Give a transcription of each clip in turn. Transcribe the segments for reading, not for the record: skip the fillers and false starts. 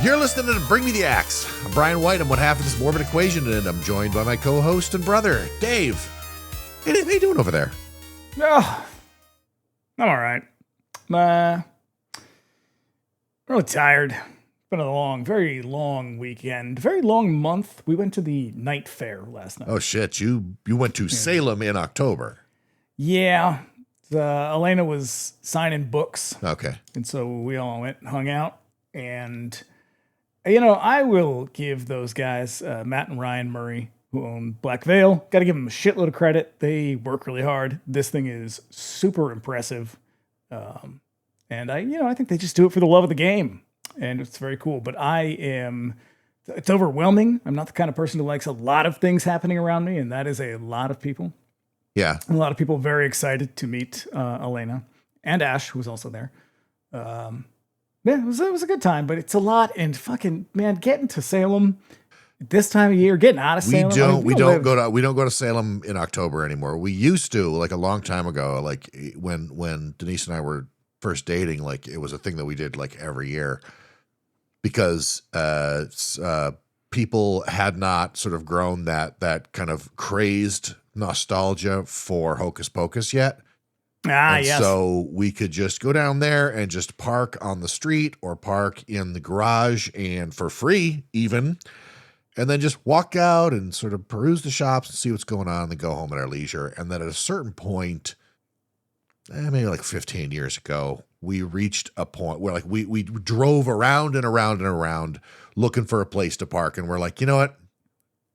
You're listening to Bring Me the Axe. I'm Brian White. I'm one half of this morbid equation, and I'm joined by my co-host and brother, Dave. Hey, Dave, how you doing over there? Oh, I'm all right. Really tired. It's been a very long weekend, very long month. We went to the night fair last night. Oh, shit. You went to Salem in October. Yeah. Elena was signing books. Okay. And so we all went and hung out. And, you know, I will give those guys, Matt and Ryan Murray, who own Black Veil, got to give them a shitload of credit. They work really hard. This thing is super impressive. And I think they just do it for the love of the game. And it's very cool. But it's overwhelming. I'm not the kind of person who likes a lot of things happening around me. And that is a lot of people. Yeah. A lot of people very excited to meet Elena and Ash, who was also there. Yeah, it was a good time, but it's a lot. And fucking, man, getting to Salem this time of year, getting out of Salem. We don't go to Salem in October anymore. We used to, like a long time ago, like when Denise and I were first dating, like it was a thing that we did like every year because people had not sort of grown that kind of crazed nostalgia for Hocus Pocus yet. Yes. So we could just go down there and just park on the street or park in the garage and for free even, and then just walk out and sort of peruse the shops and see what's going on and then go home at our leisure. And then at a certain point, maybe like 15 years ago, we reached a point where like we drove around and around and around looking for a place to park. And we're like, you know what?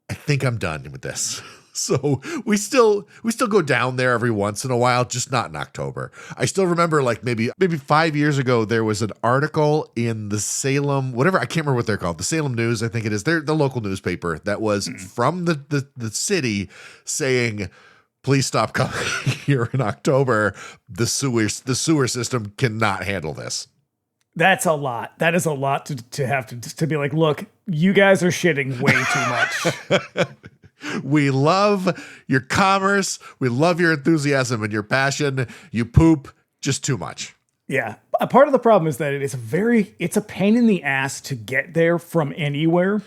I think I'm done with this. So we still go down there every once in a while, just not in October. I still remember like maybe 5 years ago, there was an article in the Salem, whatever, I can't remember what they're called. The Salem News, I think it is. They're the local newspaper that was from the city saying, please stop coming here in October. The sewer system cannot handle this. That's a lot. That is a lot to have to be like, look, you guys are shitting way too much. We love your commerce. We love your enthusiasm and your passion. You poop just too much. Yeah. A part of the problem is that it's a pain in the ass to get there from anywhere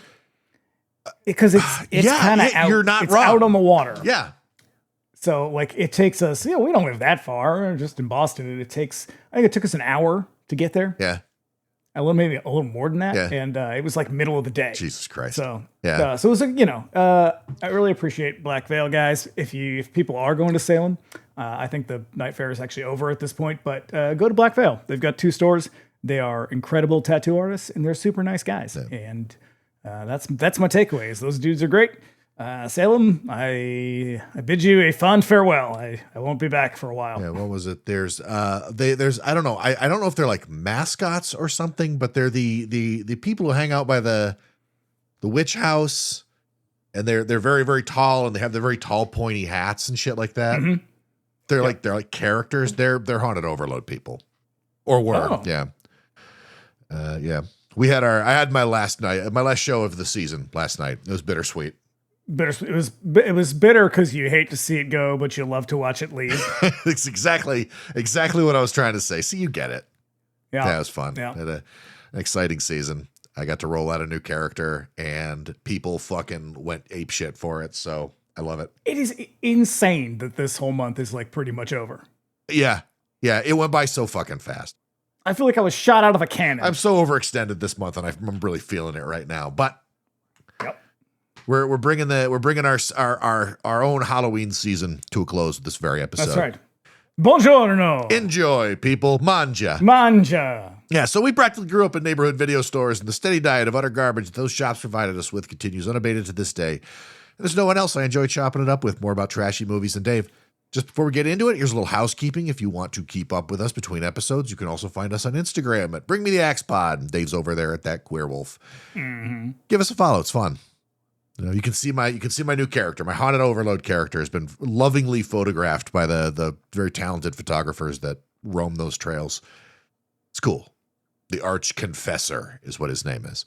because it's kind of out. You're not it's wrong. Out on the water. Yeah. So like it takes us, we don't live that far, just in Boston. And I think it took us an hour to get there. Yeah. Maybe a little more than that. Yeah. And it was like middle of the day. Jesus Christ. So, yeah. So it was, I really appreciate Black Veil, guys. If people are going to Salem, I think the night fair is actually over at this point, but go to Black Veil. They've got 2 stores. They are incredible tattoo artists and they're super nice guys. Yeah. And that's my takeaways. Those dudes are great. Salem, I bid you a fond farewell. I won't be back for a while. Yeah, what was it? There's I don't know. I don't know if they're like mascots or something, but they're the people who hang out by the witch house, and they're very, very tall, and they have the very tall pointy hats and shit like that. Mm-hmm. They're like characters. They're haunted overload people. Or were. Oh. Yeah. Yeah. I had my last show of the season last night. It was bittersweet. It was bitter because you hate to see it go, but you love to watch it leave. It's exactly what I was trying to say. See, you get it. Yeah, it was fun. Yeah. Had an exciting season. I got to roll out a new character, and people fucking went apeshit for it. So I love it. It is insane that this whole month is like pretty much over. Yeah, it went by so fucking fast. I feel like I was shot out of a cannon. I'm so overextended this month, and I'm really feeling it right now. But We're bringing our own Halloween season to a close with this very episode. That's right. Buongiorno. Enjoy, people. Manja. Yeah, so we practically grew up in neighborhood video stores, and the steady diet of utter garbage those shops provided us with continues unabated to this day. And there's no one else I enjoy chopping it up with more about trashy movies than Dave. Just before we get into it, here's a little housekeeping. If you want to keep up with us between episodes, you can also find us on Instagram at Bring Me the Axe Pod. Dave's over there at that Queer Wolf. Mm-hmm. Give us a follow. It's fun. You can see my new character. My haunted overload character has been lovingly photographed by the very talented photographers that roam those trails. It's cool. The Arch Confessor is what his name is.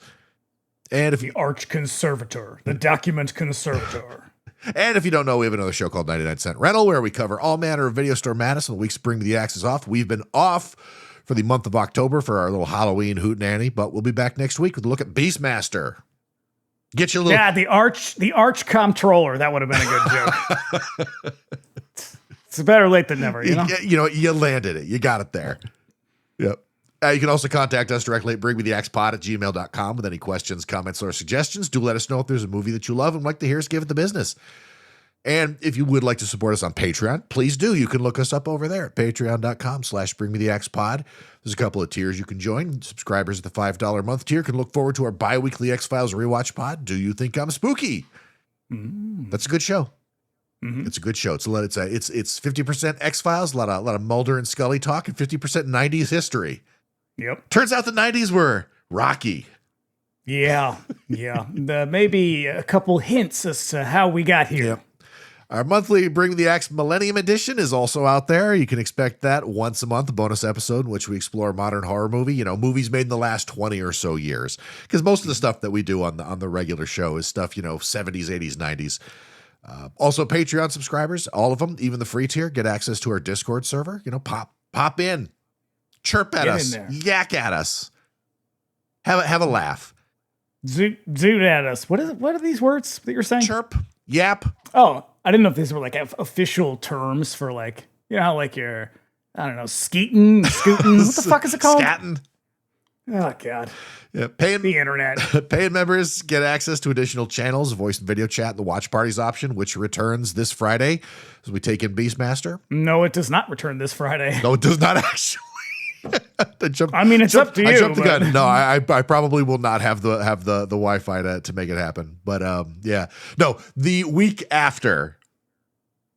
And if the Arch Conservator, the document conservator. And if you don't know, we have another show called 99 Cent Rental, where we cover all manner of video store madness on the weeks Bring the Axes off. We've been off for the month of October for our little Halloween Hootenanny, but we'll be back next week with a look at Beastmaster. Get your little... Yeah, the arch comptroller. That would have been a good joke. It's better late than never, you know? You landed it. You got it there. Yep. You can also contact us directly at bringmethexpod@gmail.com with any questions, comments, or suggestions. Do let us know if there's a movie that you love and like to hear us give it the business. And if you would like to support us on Patreon, please do. You can look us up over there at patreon.com/bringmethexpod. There's a couple of tiers you can join. Subscribers at the $5 a month tier can look forward to our bi-weekly X-Files rewatch pod. Do You Think I'm Spooky? That's a good show. It's a good show. It's 50% X-Files, a lot of Mulder and Scully talk, and 50% 90s history. Yep. Turns out the 90s were rocky. Yeah. Maybe a couple hints as to how we got here. Yep. Our monthly Bring the Axe Millennium Edition is also out there. You can expect that once a month, a bonus episode in which we explore modern horror movie, movies made in the last 20 or so years. Because most of the stuff that we do on the regular show is stuff, 70s, 80s, 90s. Also, Patreon subscribers, all of them, even the free tier, get access to our Discord server. Pop in, chirp at us, yak at us, have a laugh, zoot at us. What are these words that you're saying? Chirp, yap. Oh, I didn't know if these were like official terms for how you're, I don't know, scooting. What the fuck is it called? Scatting. Oh God. Yeah, paying the internet. Paying members get access to additional channels, voice and video chat, and the watch parties option, which returns this Friday as we take in Beastmaster. No, it does not return this Friday. No, it does not actually. It's up to you. I jumped the gun. No, I probably will not have the Wi-Fi to make it happen. But no, the week after.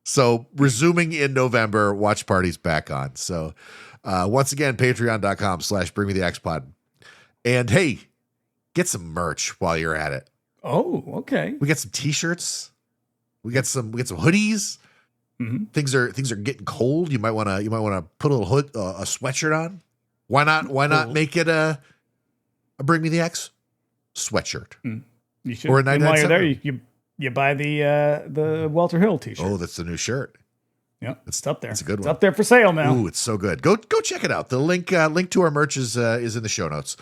So resuming in November, watch parties back on. So once again, patreon.com/bringmethexpod. And hey, get some merch while you're at it. Oh, okay. We got some t-shirts. We got some hoodies. Mm-hmm. Things are getting cold. You might want to put a little hood, a sweatshirt on. Why not make it a Bring Me the X sweatshirt? You should. Or a and while you're there, 997. you buy the Walter Hill t-shirt. Oh, that's the new shirt. Yep, it's up there. It's a good one. It's up there for sale now. Ooh, it's so good. Go check it out. The link to our merch is in the show notes.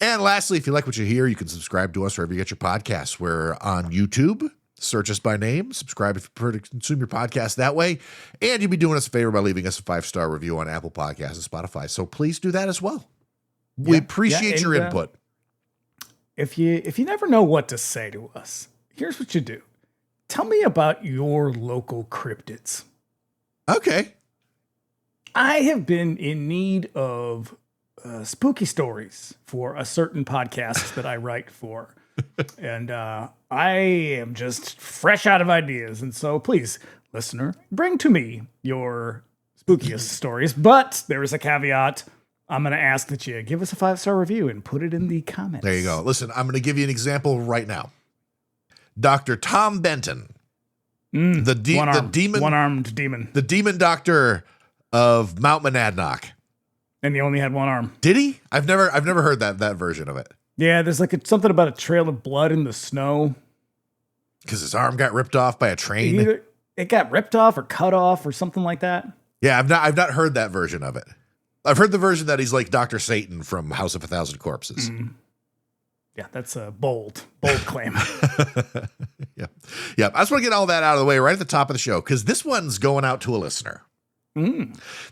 And lastly, if you like what you hear, you can subscribe to us wherever you get your podcasts. We're on YouTube. Search us by name. Subscribe if you prefer to consume your podcast that way. And you'd be doing us a favor by leaving us a 5-star review on Apple Podcasts and Spotify. So please do that as well. We appreciate your input. If you never know what to say to us, here's what you do. Tell me about your local cryptids. Okay. I have been in need of spooky stories for a certain podcast that I write for. And I am just fresh out of ideas. And so please, listener, bring to me your spookiest stories. But there is a caveat. I'm going to ask that you give us a 5-star review and put it in the comments. There you go. Listen, I'm going to give you an example right now. Dr. Tom Benton. The demon, one-armed demon. The demon doctor of Mount Monadnock. And he only had one arm. Did he? I've never heard that version of it. Yeah, there's something about a trail of blood in the snow. Because his arm got ripped off by a train. Either it got ripped off or cut off or something like that. Yeah, I've not heard that version of it. I've heard the version that he's like Dr. Satan from House of 1,000 Corpses. Yeah, that's a bold claim. Yeah. I just want to get all that out of the way right at the top of the show because this one's going out to a listener.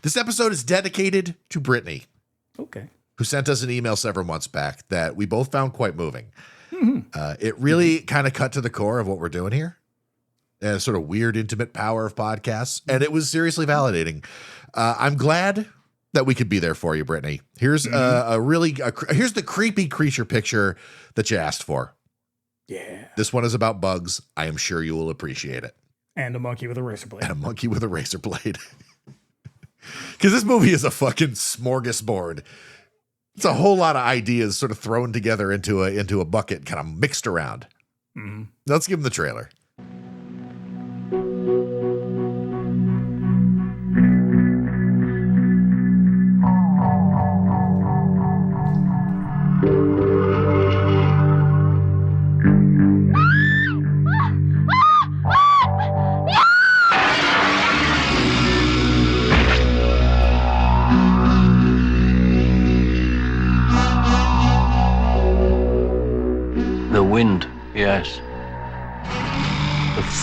This episode is dedicated to Brittany. Okay. Who sent us an email several months back that we both found quite moving. It really kind of cut to the core of what we're doing here. And a sort of weird, intimate power of podcasts. And it was seriously validating. I'm glad that we could be there for you, Brittany. Here's here's the creepy creature picture that you asked for. Yeah. This one is about bugs. I am sure you will appreciate it. And a monkey with a razor blade. Because this movie is a fucking smorgasbord. It's a whole lot of ideas sort of thrown together into a bucket, kind of mixed around. Let's give them the trailer.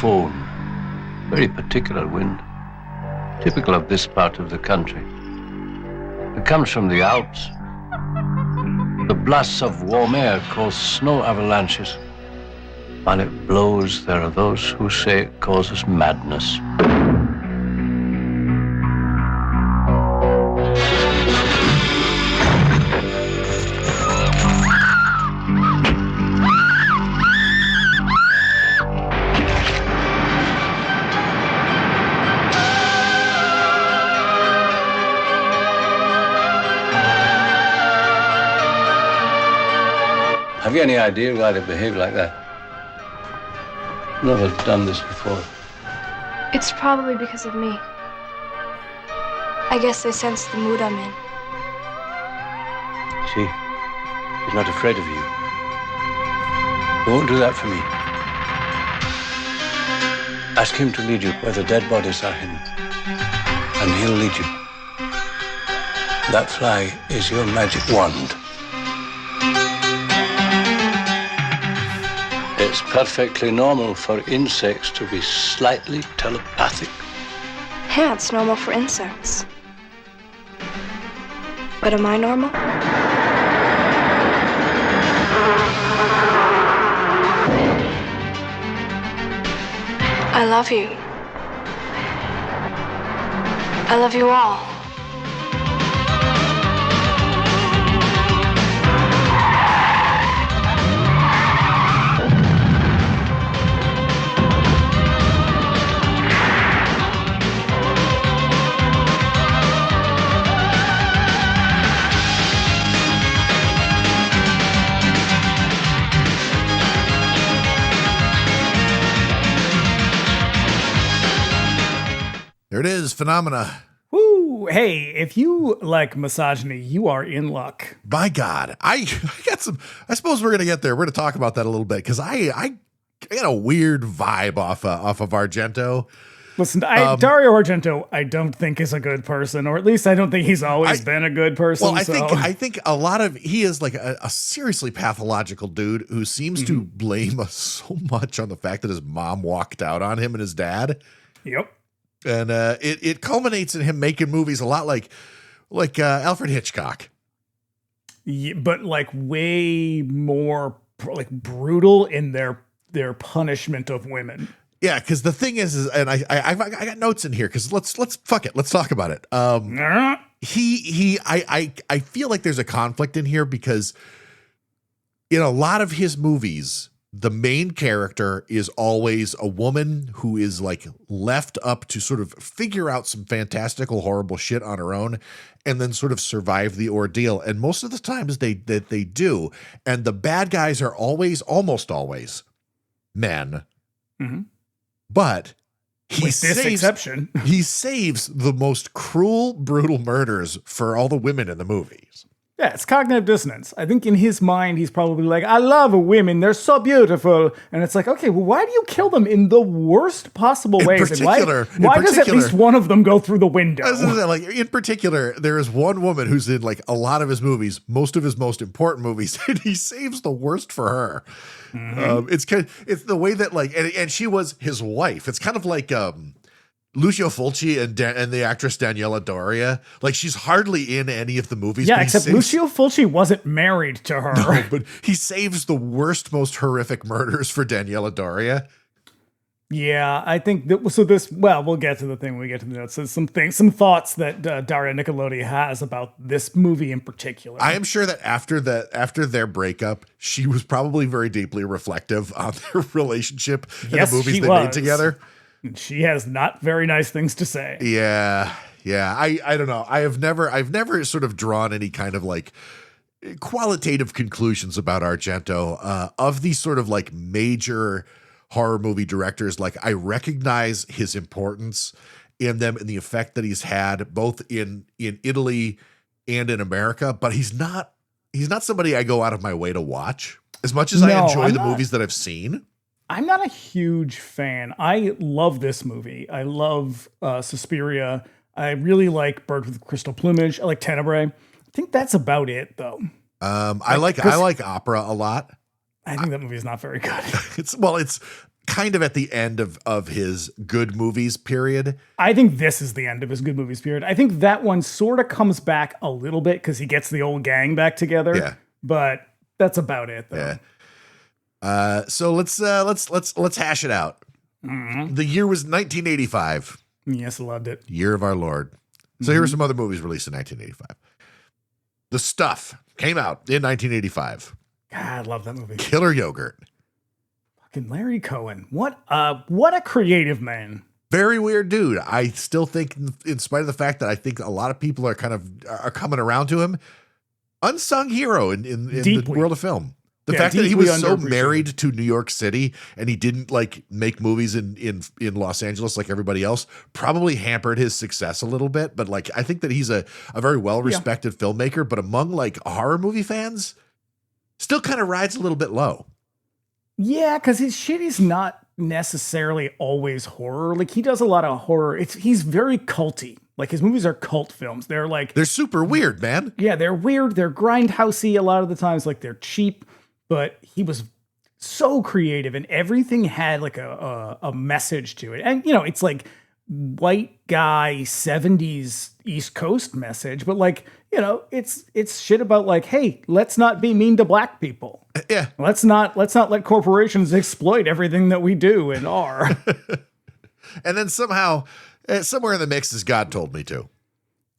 foehn. Very particular wind. Typical of this part of the country. It comes from the Alps. The blasts of warm air cause snow avalanches. While it blows, there are those who say it causes madness. Have you any idea why they behave like that? Never done this before. It's probably because of me. I guess they sense the mood I'm in. See, he's not afraid of you. He won't do that for me. Ask him to lead you where the dead bodies are hidden, and he'll lead you. That fly is your magic wand. It's perfectly normal for insects to be slightly telepathic. Yeah, it's normal for insects. But am I normal? I love you. I love you all. There it is, Phenomena. Woo! Hey, if you like misogyny, you are in luck. By God, I got some. I suppose we're gonna get there. We're gonna talk about that a little bit because I got a weird vibe off of Argento. Listen, Dario Argento, I don't think is a good person, or at least I don't think he's always been a good person. Well, I think a lot of he is like a seriously pathological dude who seems to blame us so much on the fact that his mom walked out on him and his dad. Yep. And it culminates in him making movies a lot like Alfred Hitchcock. Yeah, but like way more like brutal in their punishment of women. Yeah, because the thing is and I got notes in here because let's fuck it. Let's talk about it. I feel like there's a conflict in here because in a lot of his movies, the main character is always a woman who is like left up to sort of figure out some fantastical, horrible shit on her own and then sort of survive the ordeal. And most of the times they do. And the bad guys are almost always men. Mm-hmm. But he saves the most cruel, brutal murders for all the women in the movies. Yeah, it's cognitive dissonance. I think in his mind, he's probably like, I love women. They're so beautiful. And it's like, okay, well, why do you kill them in the worst possible ways? And why does at least one of them go through the window? Like, in particular, there is one woman who's in like a lot of his movies, most of his most important movies, and he saves the worst for her. Mm-hmm. It's the way that like, and she was his wife. It's kind of like, Lucio Fulci and the actress Daniela Doria, like she's hardly in any of the movies. Yeah, except Lucio Fulci wasn't married to her. No, but he saves the worst, most horrific murders for Daniela Doria. Yeah, I think that. We'll get to the thing when we get to the notes. So some thoughts that Daria Nicolodi has about this movie in particular. I am sure that after their breakup, she was probably very deeply reflective on their relationship and the movies they made together. She has not very nice things to say. Yeah. I don't know. I've never sort of drawn any kind of like qualitative conclusions about Argento of these sort of like major horror movie directors. Like I recognize his importance in them and the effect that he's had both in Italy and in America, but he's not somebody I go out of my way to watch as much as I enjoy the movies that I've seen. I'm not a huge fan. I love this movie. I love Suspiria. I really like Bird with Crystal Plumage. I like Tenebrae. I think that's about it, though. I like Opera a lot. I think that movie is not very good. It's kind of at the end of his good movies period. I think this is the end of his good movies period. I think that one sort of comes back a little bit because he gets the old gang back together. Yeah. But that's about it, though. Yeah. So let's hash it out. The year was 1985. Yes, I loved it. Year of our Lord. So here are some other movies released in 1985. The Stuff came out in 1985. God, I love that movie. Killer Yogurt. Fucking Larry Cohen. What a creative man. Very weird dude. I still think, in spite of the fact that I think a lot of people are coming around to him, unsung hero in the world of film. The fact that he was so married to New York City and he didn't like make movies in Los Angeles like everybody else probably hampered his success a little bit. But like, I think that he's a very well-respected filmmaker, but among like horror movie fans, still kind of rides a little bit low. Yeah, because his shit is not necessarily always horror. Like he does a lot of horror. He's very culty. Like his movies are cult films. They're super weird, man. Yeah, they're weird. They're grindhousey a lot of the times. Like they're cheap. But he was so creative and everything had like a message to it. And, you know, it's like white guy 70s East Coast message, but like, you know, it's shit about like, hey, let's not be mean to black people. Yeah. Let's not let corporations exploit everything that we do and are. And then somehow, somewhere in the mix is God Told Me To.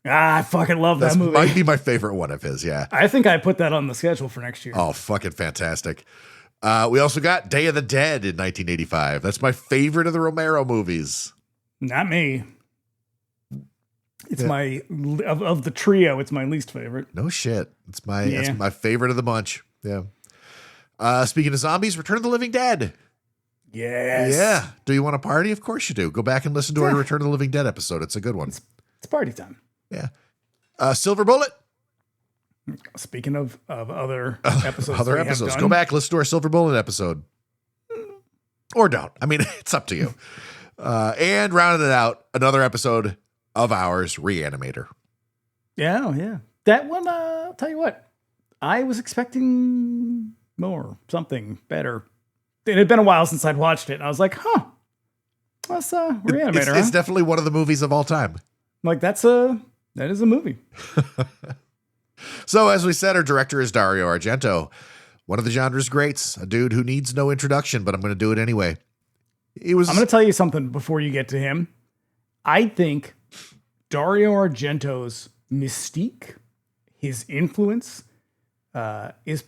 I fucking love that movie. Might be my favorite one of his, yeah. I think I put that on the schedule for next year. Oh, fucking fantastic. We also got Day of the Dead in 1985. That's my favorite of the Romero movies. Not me. It's my, of the trio, it's my least favorite. No shit. It's my favorite of the bunch. Yeah. Speaking of zombies, Return of the Living Dead. Yes. Yeah. Do you want to party? Of course you do. Go back and listen to our Return of the Living Dead episode. It's a good one. It's party time. Yeah. Silver Bullet. Speaking of other episodes, Go back, listen to our Silver Bullet episode. Or don't. I mean, it's up to you. And rounding it out, another episode of ours, Reanimator. Yeah. That one, I'll tell you what, I was expecting something better. It had been a while since I'd watched it, and I was like, that's Reanimator. It's definitely one of the movies of all time. Like, that is a movie. So, as we said, our director is Dario Argento, one of the genre's greats, a dude who needs no introduction, but I'm going to do it anyway. I'm going to tell you something before you get to him. I think Dario Argento's mystique, his influence, is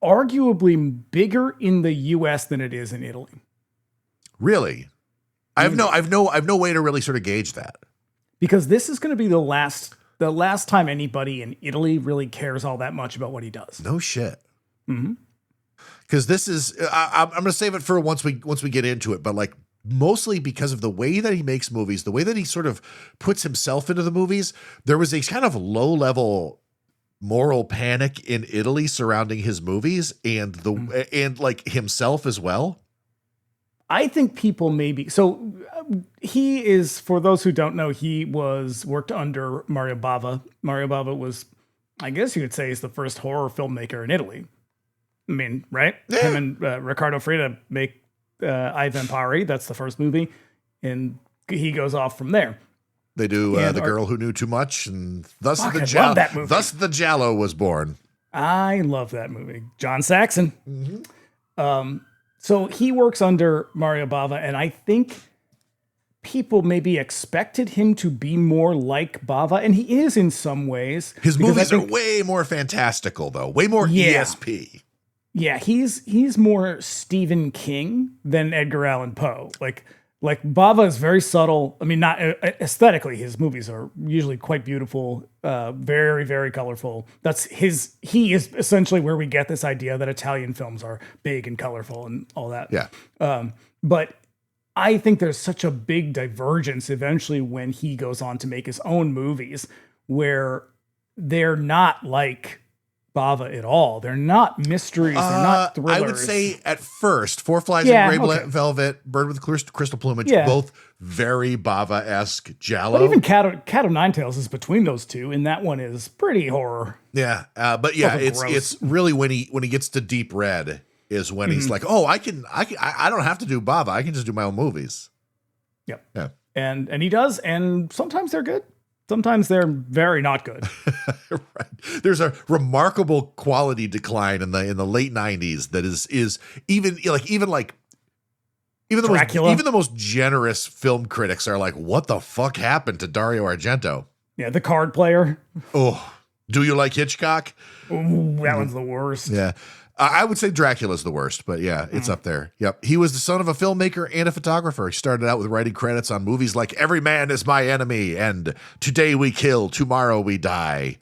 arguably bigger in the U.S. than it is in Italy. Really? I've no way to really sort of gauge that. Because this is going to be the last time anybody in Italy really cares all that much about what he does. No shit. Mm-hmm. Because this is, I'm going to save it for once we get into it, but like mostly because of the way that he makes movies, the way that he sort of puts himself into the movies, there was a kind of low level moral panic in Italy surrounding his movies and and like himself as well. I think people maybe, so he is, for those who don't know, he worked under Mario Bava. Mario Bava was, I guess you would say, is the first horror filmmaker in Italy. I mean, right? Yeah. Him and Riccardo Freda make I Vampire. That's the first movie. And he goes off from there. They do The Girl Who Knew Too Much, and thus the Giallo was born. I love that movie. John Saxon. Mm-hmm. So he works under Mario Bava, and I think people maybe expected him to be more like Bava, and he is in some ways. His movies are way more fantastical, though. Way more ESP. Yeah, he's more Stephen King than Edgar Allan Poe. Like Bava is very subtle. I mean, not aesthetically, his movies are usually quite beautiful, very, very colorful. He is essentially where we get this idea that Italian films are big and colorful and all that. Yeah. But I think there's such a big divergence eventually when he goes on to make his own movies where they're not like Bava at all. They're not mysteries. They're not thrillers. I would say at first, Four Flies in Gray Velvet, Bird with Crystal Plumage, both very Bava-esque giallo. But even Cat o' Nine Tails is between those two, and that one is pretty horror. Yeah, but yeah, it's really when he gets to Deep Red is when he's like, oh, I don't have to do Bava. I can just do my own movies. Yep. Yeah. And he does, and sometimes they're good. Sometimes they're very not good. Right. There's a remarkable quality decline in the late 90s that is even the most generous film critics are like, what the fuck happened to Dario Argento? Yeah, the card player. Oh, do you like Hitchcock? Ooh, that one's the worst. Yeah. I would say Dracula's the worst, but yeah, it's up there. Yep. He was the son of a filmmaker and a photographer. He started out with writing credits on movies like Every Man is My Enemy and Today We Kill, Tomorrow We Die.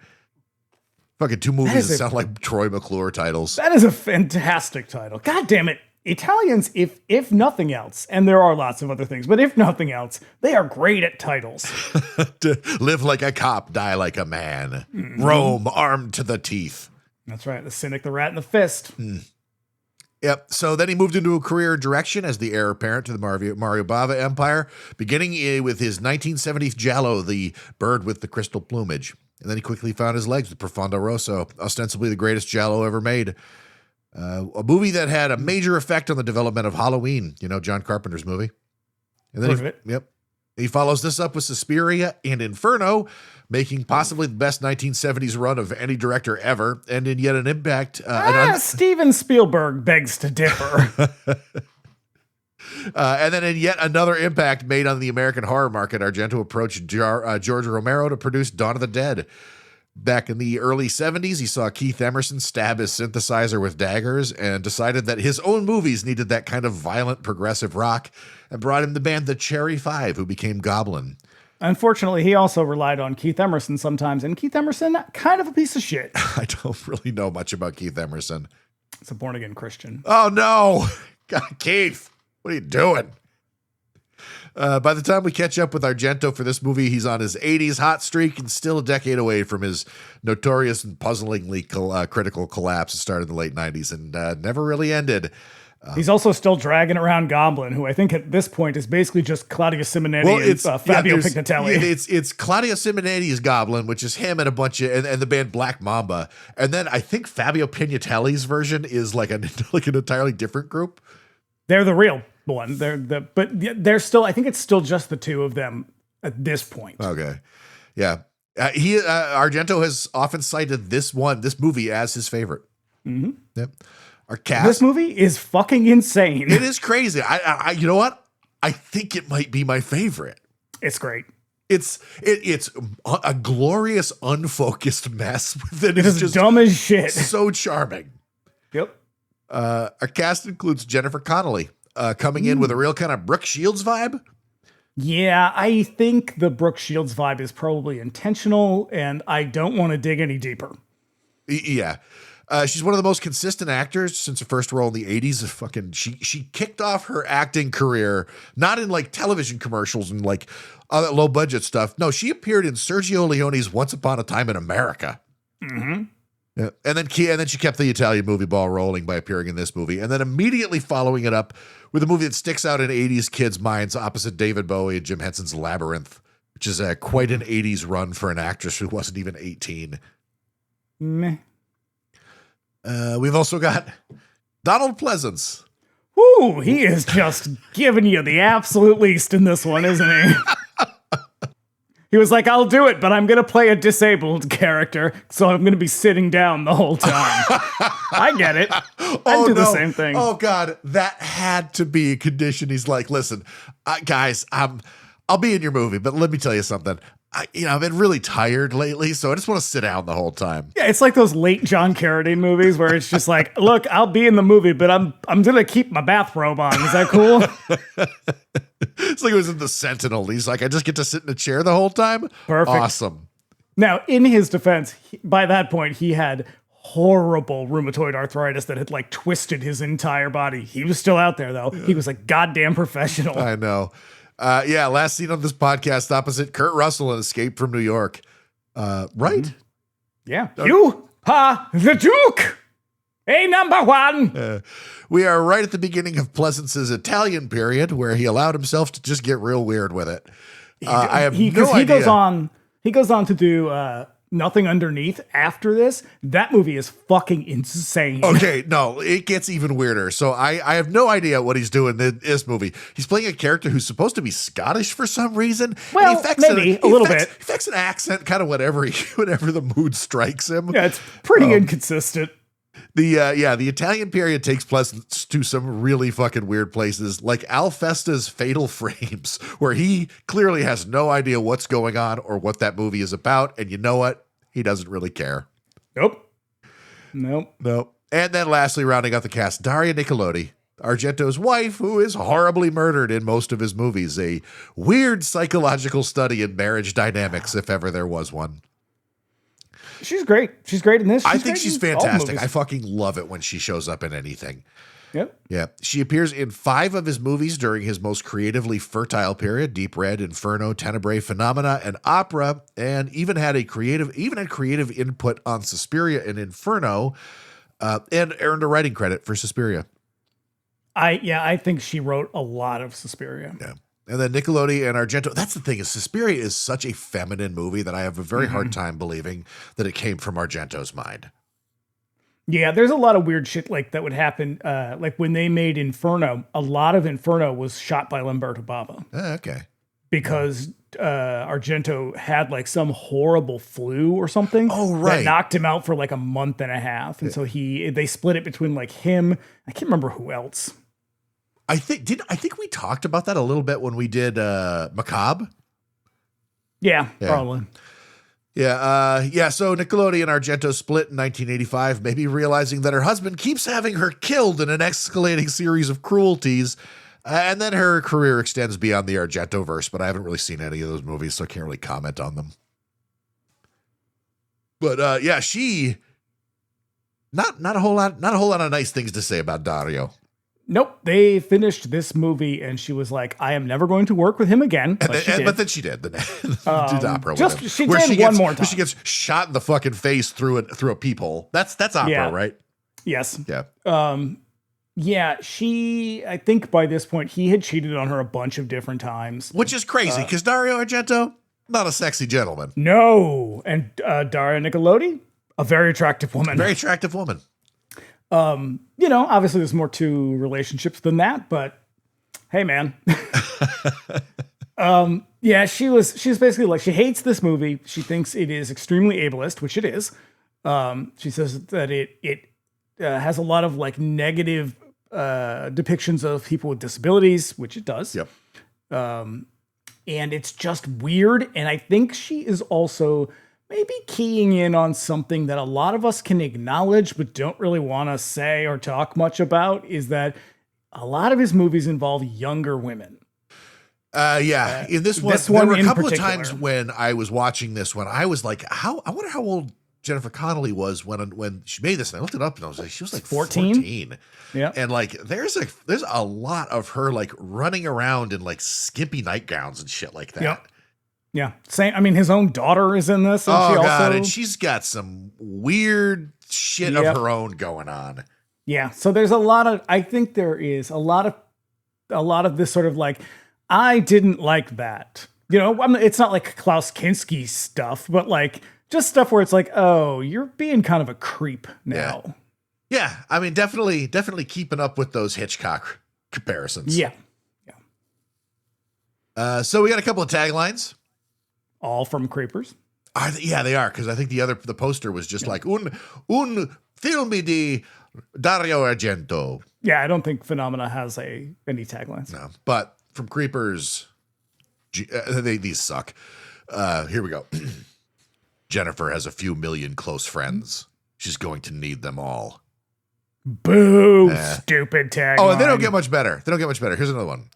Fucking two movies that sound like Troy McClure titles. That is a fantastic title. God damn it. Italians, if nothing else, and there are lots of other things, but if nothing else, they are great at titles. To live like a cop, die like a man. Rome, armed to the teeth. That's right. The Cynic, the Rat, and the Fist. Yep. So then he moved into a career in direction as the heir apparent to the Mario Bava empire, beginning with his 1970s Giallo, The Bird with the Crystal Plumage. And then he quickly found his legs with Profondo Rosso, ostensibly the greatest Giallo ever made. A movie that had a major effect on the development of Halloween, John Carpenter's movie. And then he follows this up with Suspiria and Inferno, making possibly the best 1970s run of any director ever, and in yet an impact. Steven Spielberg begs to differ. And then in yet another impact made on the American horror market, Argento approached George Romero to produce Dawn of the Dead. Back in the early 70s, he saw Keith Emerson stab his synthesizer with daggers and decided that his own movies needed that kind of violent progressive rock and brought him the band The Cherry Five, who became Goblin. Unfortunately, he also relied on Keith Emerson sometimes, and Keith Emerson, kind of a piece of shit. I don't really know much about Keith Emerson. It's a born-again Christian. Oh, no. God, Keith, what are you doing? By the time we catch up with Argento for this movie, he's on his 80s hot streak and still a decade away from his notorious and puzzlingly critical collapse that started in the late 90s and never really ended. He's also still dragging around Goblin, who I think at this point is basically just Claudia Simonetti and Fabio Pignatelli. It's Claudia Simonetti's Goblin, which is him and a bunch of and the band Black Mamba, and then I think Fabio Pignatelli's version is like an entirely different group. They're the real one. But they're still. I think it's still just the two of them at this point. Okay, yeah. Argento has often cited this movie as his favorite. Mm-hmm. Yep. Our cast. This movie is fucking insane. It is crazy. I you know what? I think it might be my favorite. It's great. It's a glorious, unfocused mess. It is just dumb as shit. So charming. Yep. Our cast includes Jennifer Connelly, coming in with a real kind of Brooke Shields vibe. Yeah, I think the Brooke Shields vibe is probably intentional, and I don't want to dig any deeper. Yeah. She's one of the most consistent actors since her first role in the 80s. She kicked off her acting career, not in like television commercials and like other low budget stuff. No, she appeared in Sergio Leone's Once Upon a Time in America. Mm-hmm. Yeah. And then she kept the Italian movie ball rolling by appearing in this movie. And then immediately following it up with a movie that sticks out in 80s kids' minds opposite David Bowie and Jim Henson's Labyrinth, which is quite an 80s run for an actress who wasn't even 18. Meh. We've also got Donald Pleasance. Ooh, he is just giving you the absolute least in this one, isn't he? He was like, I'll do it, but I'm going to play a disabled character, so I'm going to be sitting down the whole time. I get it. I'd do the same thing. Oh, God, that had to be a condition. He's like, listen, guys, I'll be in your movie, but let me tell you something. I've been really tired lately, so I just want to sit down the whole time. Yeah, it's like those late John Carradine movies where it's just like, look, I'll be in the movie, but I'm gonna keep my bathrobe on. Is that cool? It's like it was in The Sentinel. He's like, I just get to sit in a chair the whole time. Perfect. Awesome. Now, in his defense, by that point, he had horrible rheumatoid arthritis that had like twisted his entire body. He was still out there though. He was a goddamn professional. I know. Last seen on this podcast opposite Kurt Russell in Escape from New York. Right? Mm-hmm. Yeah. You are the Duke. Number one. We are right at the beginning of Pleasance's Italian period where he allowed himself to just get real weird with it. I have no idea. He goes on to do Nothing Underneath after this, that movie is fucking insane. Okay, no, it gets even weirder. So I have no idea what he's doing in this movie. He's playing a character who's supposed to be Scottish for some reason. Well, maybe a little bit. He affects an accent kind of whenever the mood strikes him. Yeah, it's pretty inconsistent. The Italian period takes place to some really fucking weird places, like Alfesta's Fatal Frames, where he clearly has no idea what's going on or what that movie is about, and you know what? He doesn't really care. Nope. And then lastly, rounding out the cast, Daria Nicolodi, Argento's wife, who is horribly murdered in most of his movies. A weird psychological study in marriage dynamics, if ever there was one. She's great. She's great in this. I think she's fantastic. I fucking love it when she shows up in anything. Yep. Yeah. She appears in 5 of his movies during his most creatively fertile period: Deep Red, Inferno, Tenebrae, Phenomena, and Opera, and even had creative input on Suspiria and Inferno, and earned a writing credit for Suspiria. I think she wrote a lot of Suspiria. Yeah. And then Nicolodi and Argento. That's the thing, is Suspiria is such a feminine movie that I have a very hard time believing that it came from Argento's mind. Yeah, there's a lot of weird shit like that would happen. Like when they made Inferno, a lot of Inferno was shot by Lamberto Bava. Okay. Because Argento had like some horrible flu or something. Oh, right. That knocked him out for like a month and a half. And so they split it between like him. I can't remember who else. I think we talked about that a little bit when we did Macabre. Yeah, probably. Yeah. So Nicolodi and Argento split in 1985, maybe realizing that her husband keeps having her killed in an escalating series of cruelties. And then her career extends beyond the Argento verse, but I haven't really seen any of those movies, so I can't really comment on them. But she not a whole lot of nice things to say about Dario. Nope. They finished this movie and she was like, I am never going to work with him again. But then she did. Did opera with him. She did one more time. She gets shot in the fucking face through a peephole. That's opera, right? Yes. Yeah. I think by this point he had cheated on her a bunch of different times. Which is crazy because Dario Argento, not a sexy gentleman. No. And Daria Nicolodi, a very attractive woman. Very attractive woman. Obviously there's more to relationships than that, but hey, man. She was basically like, she hates this movie. She thinks it is extremely ableist, which it is. She says that it has a lot of like negative depictions of people with disabilities, which it does. Yep. And it's just weird. And I think she is also maybe keying in on something that a lot of us can acknowledge but don't really want to say or talk much about, is that a lot of his movies involve younger women. In this one there were a couple of times when I was watching this one, I was like, I wonder how old Jennifer Connelly was when she made this. And I looked it up and I was like, she was like 14. Yeah. And like, there's a lot of her like running around in like skimpy nightgowns and shit like that. Yep. Yeah. Same. I mean, his own daughter is in this. And and she's got some weird shit of her own going on. Yeah. So there's I think there is a lot of this sort of like, I didn't like that. It's not like Klaus Kinski stuff, but like just stuff where it's like, oh, you're being kind of a creep now. Yeah. I mean, definitely keeping up with those Hitchcock comparisons. Yeah. So we got a couple of taglines. All from Creepers. Yeah, they are, because I think the poster was just like un film di Dario Argento. Yeah, I don't think Phenomena has any taglines. No, but from Creepers, these suck. Here we go. Jennifer has a few million close friends. She's going to need them all. Boo! Stupid tagline. Oh, and they don't get much better. Here's another one.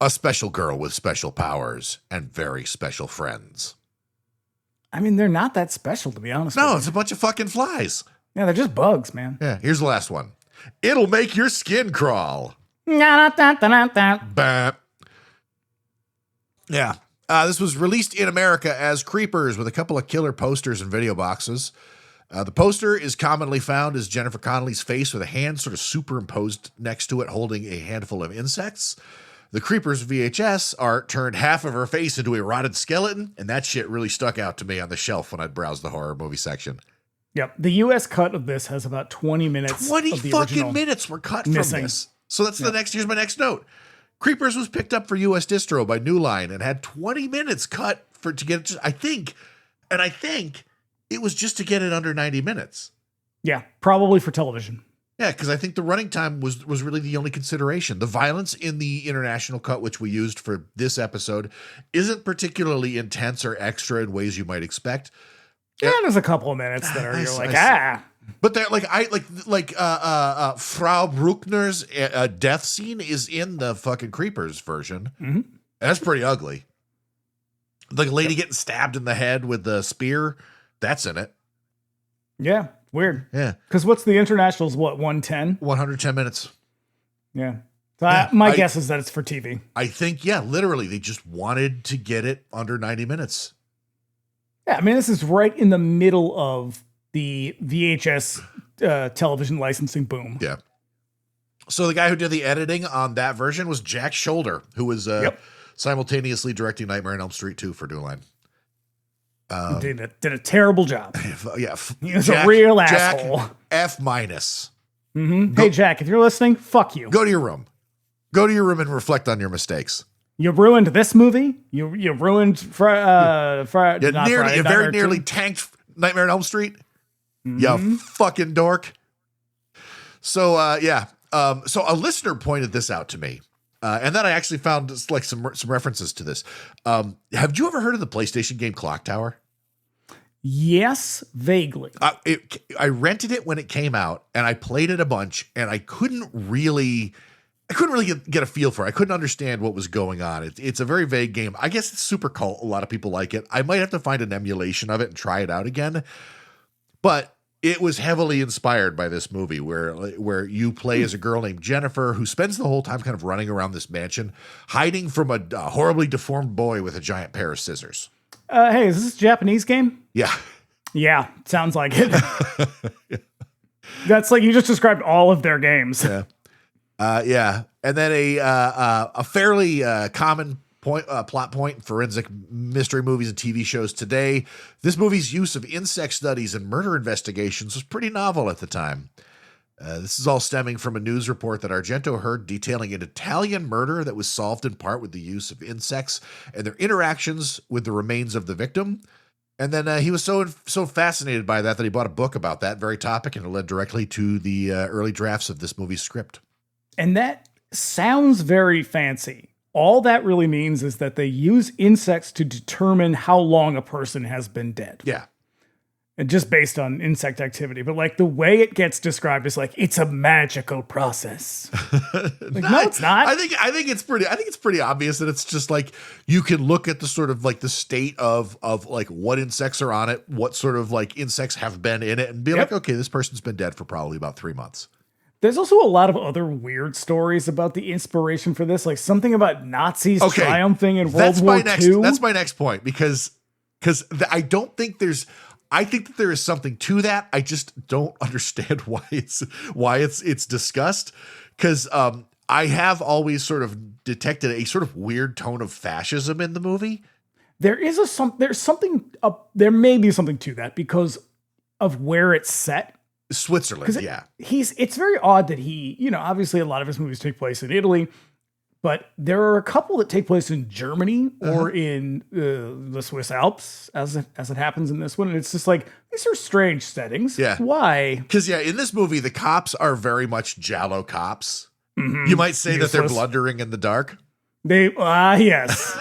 A special girl with special powers and very special friends. I mean, they're not that special, to be honest. No, it's a bunch of fucking flies. Yeah, they're just bugs, man. Yeah, here's the last one. It'll make your skin crawl. Bah. Yeah. This was released in America as Creepers with a couple of killer posters and video boxes. The poster is commonly found as Jennifer Connelly's face with a hand sort of superimposed next to it holding a handful of insects. The Creepers VHS art turned half of her face into a rotted skeleton, and that shit really stuck out to me on the shelf when I'd browse the horror movie section. Yep. The U.S. cut of this has about 20 minutes. 20 of the fucking original minutes were cut missing. from this. So that's here's my next note. Creepers was picked up for U.S. distro by New Line and had 20 minutes cut to get it. I think it was just to get it under 90 minutes. Yeah, probably for television. Yeah, because I think the running time was really the only consideration. The violence in the international cut, which we used for this episode, isn't particularly intense or extra in ways you might expect. Yeah, there's a couple of minutes that are But they're Frau Bruckner's death scene is in the fucking Creepers version. Mm-hmm. That's pretty ugly. The lady getting stabbed in the head with the spear, that's in it. Yeah, weird. Yeah. Because what's the international's, 110? 110 minutes. Yeah. So my guess is that it's for TV. I think, literally, they just wanted to get it under 90 minutes. Yeah, I mean, this is right in the middle of the VHS television licensing boom. Yeah. So the guy who did the editing on that version was Jack Shoulder, who was simultaneously directing Nightmare on Elm Street 2 for New Line. Did a terrible job. Yeah. He was a real asshole. F-. Mm-hmm. Hey, Jack, if you're listening, fuck you. Go to your room. Go to your room and reflect on your mistakes. You ruined this movie. You ruined nearly tanked Nightmare on Elm Street. Mm-hmm. You fucking dork. So, so a listener pointed this out to me. And then I actually found some references to this. Have you ever heard of the PlayStation game Clock Tower? Yes, vaguely. I rented it when it came out, and I played it a bunch, and I couldn't really get a feel for it. I couldn't understand what was going on. It's a very vague game. I guess it's super cult. A lot of people like it. I might have to find an emulation of it and try it out again. But it was heavily inspired by this movie where you play as a girl named Jennifer who spends the whole time kind of running around this mansion, hiding from a horribly deformed boy with a giant pair of scissors. Hey, is this a Japanese game? Yeah. Yeah, sounds like it. That's like you just described all of their games. Yeah. And then a fairly common plot point in forensic mystery movies and TV shows today. This movie's use of insect studies and murder investigations was pretty novel at the time. This is all stemming from a news report that Argento heard detailing an Italian murder that was solved in part with the use of insects and their interactions with the remains of the victim. And then he was so fascinated by that he bought a book about that very topic, and it led directly to the early drafts of this movie's script. And that sounds very fancy. All that really means is that they use insects to determine how long a person has been dead. Yeah. And just based on insect activity. But like the way it gets described is like, it's a magical process. No, it's not. I think it's pretty obvious that it's just like you can look at the sort of like the state of like what insects are on it, what sort of like insects have been in it, and be like, okay, this person's been dead for probably about 3 months. There's also a lot of other weird stories about the inspiration for this, like something about Nazis triumphing in World War II. That's my next point, because I think that there is something to that. I just don't understand why it's discussed. Because I have always sort of detected a sort of weird tone of fascism in the movie. There may be something to that because of where it's set. Switzerland, yeah. It's very odd that obviously a lot of his movies take place in Italy, but there are a couple that take place in Germany or in the Swiss Alps, as it happens in this one. And it's just like, these are strange settings. Yeah. Why? Because, in this movie, the cops are very much Giallo cops. Mm-hmm. You might say that they're blundering in the dark. Yes.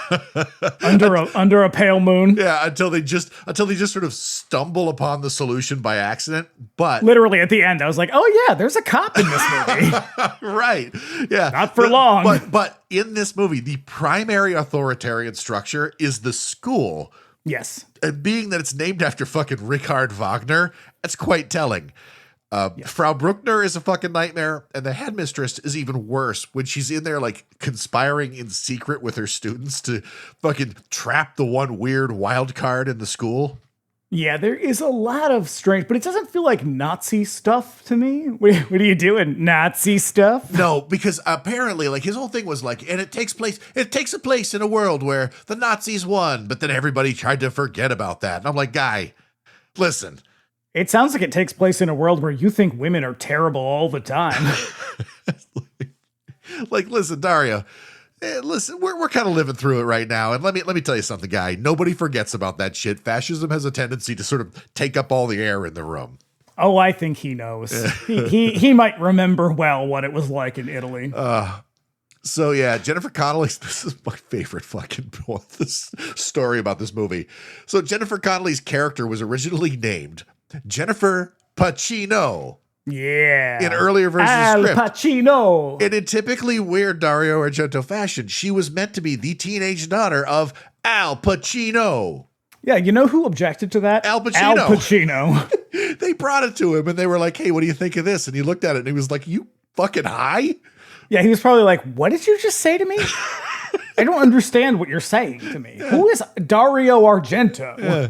under a pale moon. Yeah, until they just sort of stumble upon the solution by accident. But literally at the end, I was like, oh yeah, there's a cop in this movie. Right. Yeah. Not for long. But in this movie, the primary authoritarian structure is the school. Yes. And being that it's named after fucking Richard Wagner, that's quite telling. Frau Bruckner is a fucking nightmare, and the headmistress is even worse when she's in there like conspiring in secret with her students to fucking trap the one weird wild card in the school. Yeah, there is a lot of strange, but it doesn't feel like Nazi stuff to me. What are you doing? Nazi stuff? No, because apparently, like, his whole thing was like, and it takes a place in a world where the Nazis won, but then everybody tried to forget about that. And I'm like, guy, listen. It sounds like it takes place in a world where you think women are terrible all the time. Like, listen, Dario. Listen, we're kind of living through it right now, and let me tell you something, guy. Nobody forgets about that shit. Fascism has a tendency to sort of take up all the air in the room. Oh, I think he knows. he might remember well what it was like in Italy. So yeah, Jennifer Connelly. This is my favorite fucking this story about this movie. So Jennifer Connelly's character was originally named Jennifer Pacino. Yeah. In earlier versions Al of the script. Pacino. And in typically weird Dario Argento fashion, she was meant to be the teenage daughter of Al Pacino. Yeah, you know who objected to that? Al Pacino. Al Pacino. They brought it to him and they were like, hey, what do you think of this? And he looked at it and he was like, you fucking high? Yeah, he was probably like, what did you just say to me? I don't understand what you're saying to me. Who is Dario Argento? Yeah.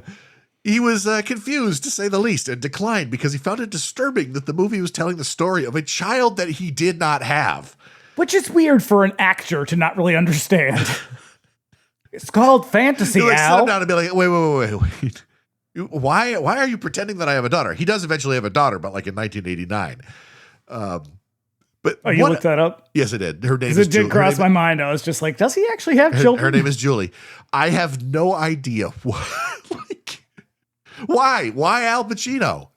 He was confused, to say the least, and declined because he found it disturbing that the movie was telling the story of a child that he did not have. Which is weird for an actor to not really understand. It's called fantasy, Like, Al. sit down and be like, wait. Why are you pretending that I have a daughter? He does eventually have a daughter, but like in 1989. But Oh, you looked that up? Yes, I did. Her name is Julie. It did cross my mind. I was just like, does he actually have children? Her name is Julie. I have no idea why. Why Al Pacino?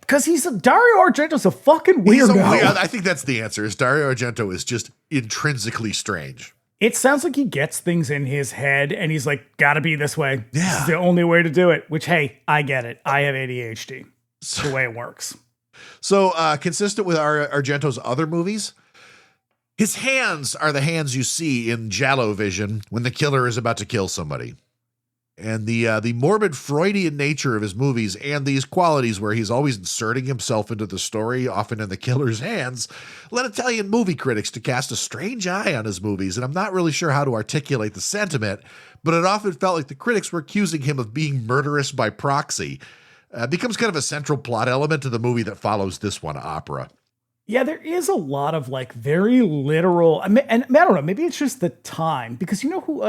Because Dario Argento's a fucking weirdo. I think that's the answer. Is Dario Argento is just intrinsically strange. It sounds like he gets things in his head and he's like, gotta be this way. Yeah. This is the only way to do it. Which, hey, I get it. I have ADHD. It's the way it works. So consistent with Argento's other movies, his hands are the hands you see in Giallo Vision when the killer is about to kill somebody. And the morbid Freudian nature of his movies and these qualities where he's always inserting himself into the story, often in the killer's hands, led Italian movie critics to cast a strange eye on his movies. And I'm not really sure how to articulate the sentiment, but it often felt like the critics were accusing him of being murderous by proxy. Becomes kind of a central plot element to the movie that follows this one, Opera. Yeah, there is a lot of like very literal, and I don't know, maybe it's just the time, because you know who,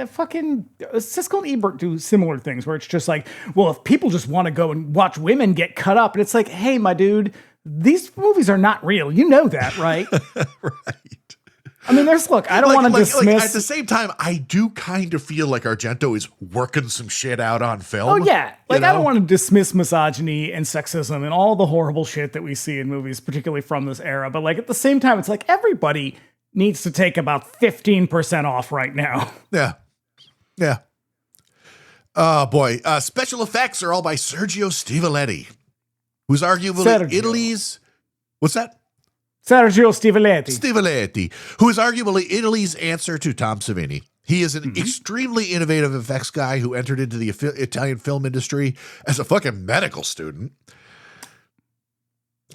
fucking Siskel and Ebert do similar things where it's just like, well, if people just want to go and watch women get cut up, and it's like, hey, my dude, these movies are not real. You know that, right? Right. I mean, I don't want to dismiss. At the same time, I do kind of feel like Argento is working some shit out on film. Oh, yeah. Like, I don't want to dismiss misogyny and sexism and all the horrible shit that we see in movies, particularly from this era. But, like, at the same time, it's like everybody needs to take about 15% off right now. Yeah. Yeah. Oh, boy. Special effects are all by Sergio Stivoletti, who's arguably Italy's... What's that? Sergio Stivoletti. Stivoletti, who is arguably Italy's answer to Tom Savini. He is an extremely innovative effects guy who entered into the Italian film industry as a fucking medical student.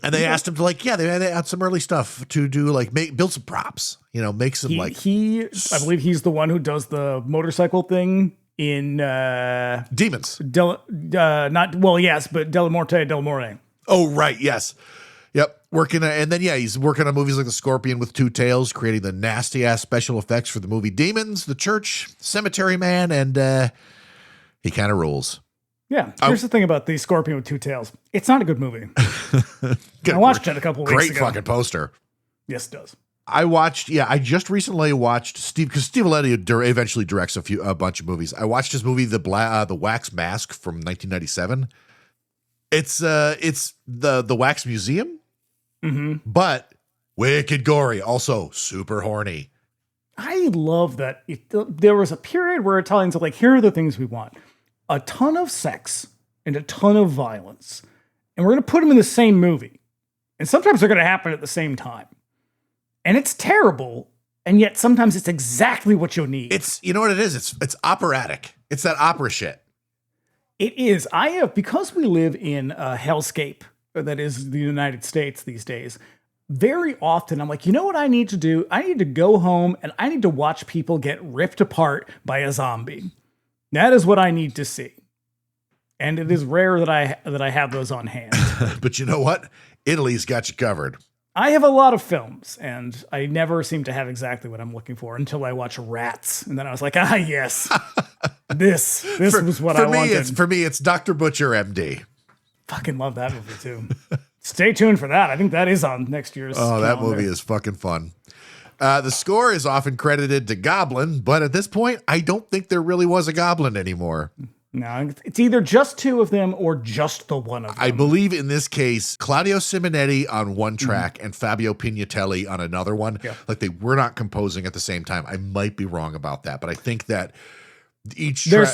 And they asked him to they had some early stuff to do, build some props, make some I believe he's the one who does the motorcycle thing in Demons. Della Morte del More. Oh, right. Yes. Yep. He's working on movies like The Scorpion with Two Tails, creating the nasty ass special effects for the movie Demons, The Church, Cemetery Man, and he kind of rules. Yeah. Here's the thing about The Scorpion with Two Tails. It's not a good movie. I watched it a couple weeks ago. Great fucking poster. Yes, it does. I just recently watched because Steve Letty eventually directs a bunch of movies. I watched his movie, The Wax Mask from 1997. It's the Wax Museum. Mm-hmm. But wicked gory, also super horny. I love that. There was a period where Italians are like, here are the things we want. A ton of sex and a ton of violence. And we're going to put them in the same movie. And sometimes they're going to happen at the same time. And it's terrible. And yet sometimes it's exactly what you'll need. You know what it is? It's operatic. It's that opera shit. It is. Because we live in a hellscape that is the United States these days, very often I'm like, you know what I need to do? I need to go home and I need to watch people get ripped apart by a zombie. That is what I need to see. And it is rare that I have those on hand. But you know what? Italy's got you covered. I have a lot of films, and I never seem to have exactly what I'm looking for until I watch Rats, and then I was like, yes, this was what I wanted. For me, it's Dr. Butcher, MD. Fucking love that movie too. Stay tuned for that. I think that is on next year's. Oh, that calendar. movie is fucking fun. The score is often credited to Goblin, but at this point, I don't think there really was a Goblin anymore. No, it's either just two of them or just the one of them. I believe in this case, Claudio Simonetti on one track and Fabio Pignatelli on another one. Yeah. Like they were not composing at the same time. I might be wrong about that, but I think that they do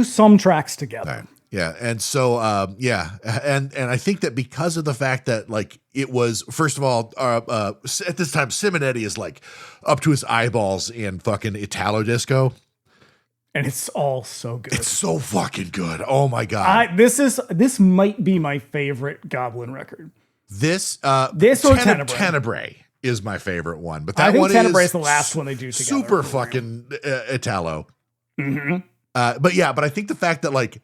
some tracks together. Right. Yeah. And so, And I think that because of the fact that like it was, first of all, at this time, Simonetti is like up to his eyeballs in fucking Italo disco. And it's all so good. It's so fucking good. Oh my God. This might be my favorite Goblin record. This or Tenebrae is my favorite one, but I think one Tenebrae is the last one they do together. Super fucking Italo. Mm-hmm. But I think the fact that like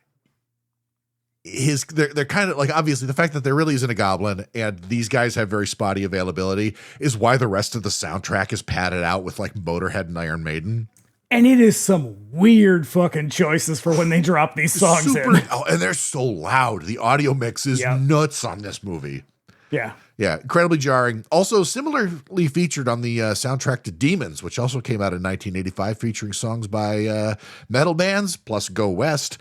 they're kind of like, obviously the fact that there really isn't a Goblin and these guys have very spotty availability is why the rest of the soundtrack is padded out with like Motorhead and Iron Maiden. And it is some weird fucking choices for when they drop these songs in. Oh, and they're so loud. The audio mix is nuts on this movie. Yeah. Yeah, incredibly jarring. Also similarly featured on the soundtrack to Demons, which also came out in 1985, featuring songs by metal bands plus Go West.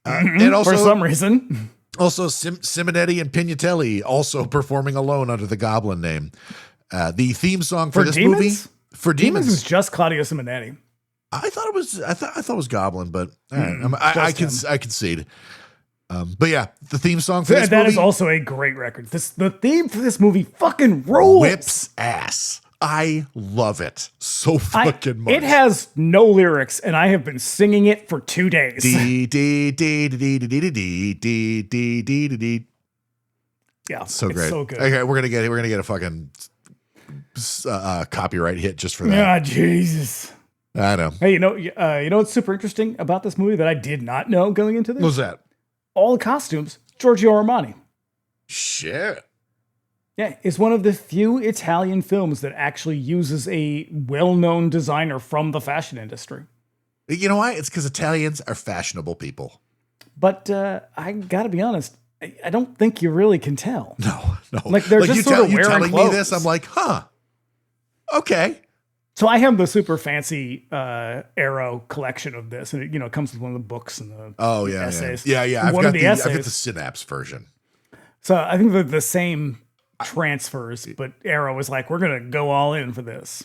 And also, for some reason. Also Simonetti and Pignatelli also performing alone under the Goblin name. The theme song for this movie. For Demons was just Claudio Simonetti. I thought it was Goblin, but all right. I concede. But yeah, the theme song for this movie. That is also a great record. The theme for this movie fucking rolls. Whips ass. I love it so fucking much. It has no lyrics, and I have been singing it for 2 days. Yeah, so great. So good. Okay, we're gonna get a fucking copyright hit just for that. Ah, Jesus. I know. Hey, you know what's super interesting about this movie that I did not know going into this? What's that? All the costumes, Giorgio Armani. Shit. Yeah, it's one of the few Italian films that actually uses a well-known designer from the fashion industry. You know why? It's because Italians are fashionable people. But I gotta be honest, I don't think you really can tell. No. Like they're just sort of wearing telling clothes. me this, I'm like, huh? Okay. So I have the super fancy Arrow collection of this, and it comes with one of the books and the essays. Yeah. I've got the Synapse version. So I think they're the same transfers, but Arrow is like, we're gonna go all in for this.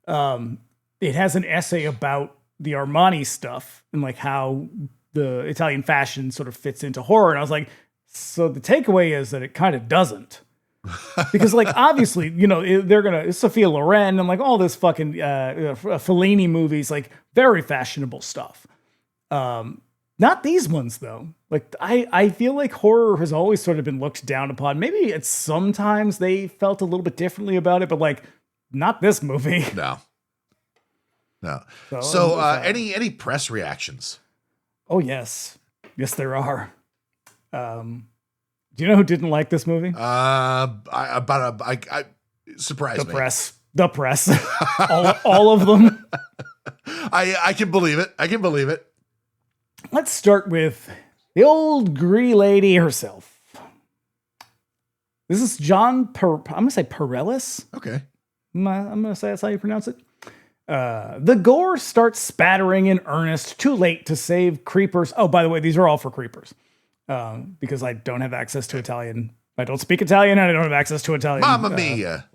It has an essay about the Armani stuff and like how the Italian fashion sort of fits into horror, and I was like, so the takeaway is that it kind of doesn't. Because like obviously they're gonna Sophia Loren and like all this fucking Fellini movies, like very fashionable stuff. Not these ones though. Like I feel like horror has always sort of been looked down upon. Maybe it's sometimes they felt a little bit differently about it, but like not this movie. No. So any press reactions? Oh yes there are. Do you know who didn't like this movie? Surprised me. The press. all of them. I can believe it. Let's start with the old Gree lady herself. This is I'm going to say Perellis. Okay. I'm going to say that's how you pronounce it. The gore starts spattering in earnest, too late to save creepers. Oh, by the way, these are all for creepers. Because I don't have access to Italian. I don't speak Italian and I don't have access to Italian. Mamma mia.